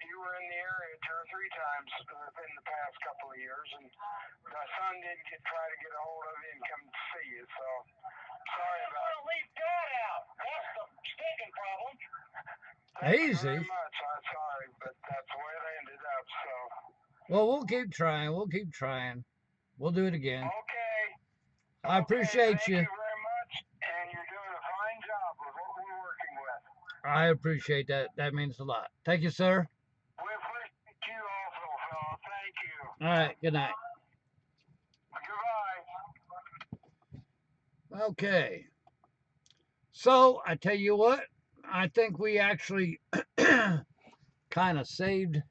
you were in the area 2 or 3 times in the past couple of years, and my son didn't try to get a hold of you and come to see you, so sorry about it. Leave Dad out. That's the stinking problem. Thank you Easy. very much. I'm sorry, but that's the way it ended up, so. Well, we'll keep trying. We'll do it again. Okay. I appreciate you. Thank you very much, and you're doing a fine job with what we're working with. I appreciate that. That means a lot. Thank you, sir. We appreciate you also, fella. Thank you. All right. Good night. Goodbye. Okay. So I tell you what, I think we actually kind of saved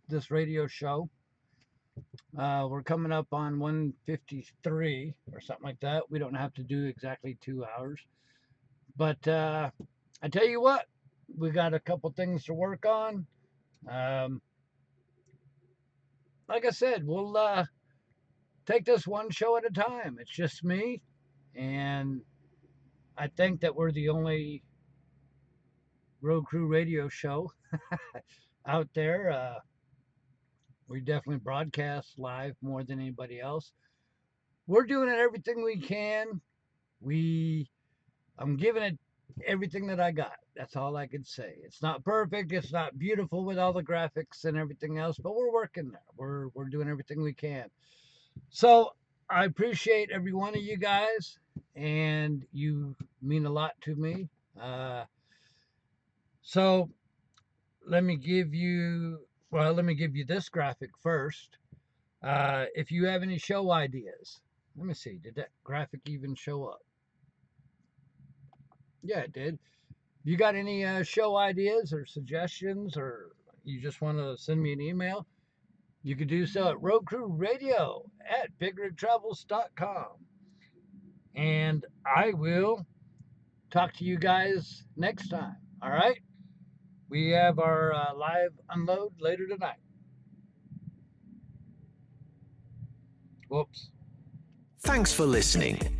this radio show. We're coming up on 153 or something like that. We don't have to do exactly 2 hours. But I tell you what, we got a couple things to work on. Like I said, we'll take this one show at a time. It's just me, and I think that we're the only road crew radio show out there. We definitely broadcast live more than anybody else. We're doing it everything we can. I'm giving it everything that I got. That's all I can say. It's not perfect. It's not beautiful with all the graphics and everything else, but we're working there. We're doing everything we can. So I appreciate every one of you guys, and you mean a lot to me. So let me give you this graphic first. If you have any show ideas, let me see, did that graphic even show up? Yeah, it did. You got any show ideas or suggestions, or you just want to send me an email, you could do so at roadcrewradio@BigRigTravels.com. And I will talk to you guys next time. All right? We have our live unload later tonight. Whoops. Thanks for listening.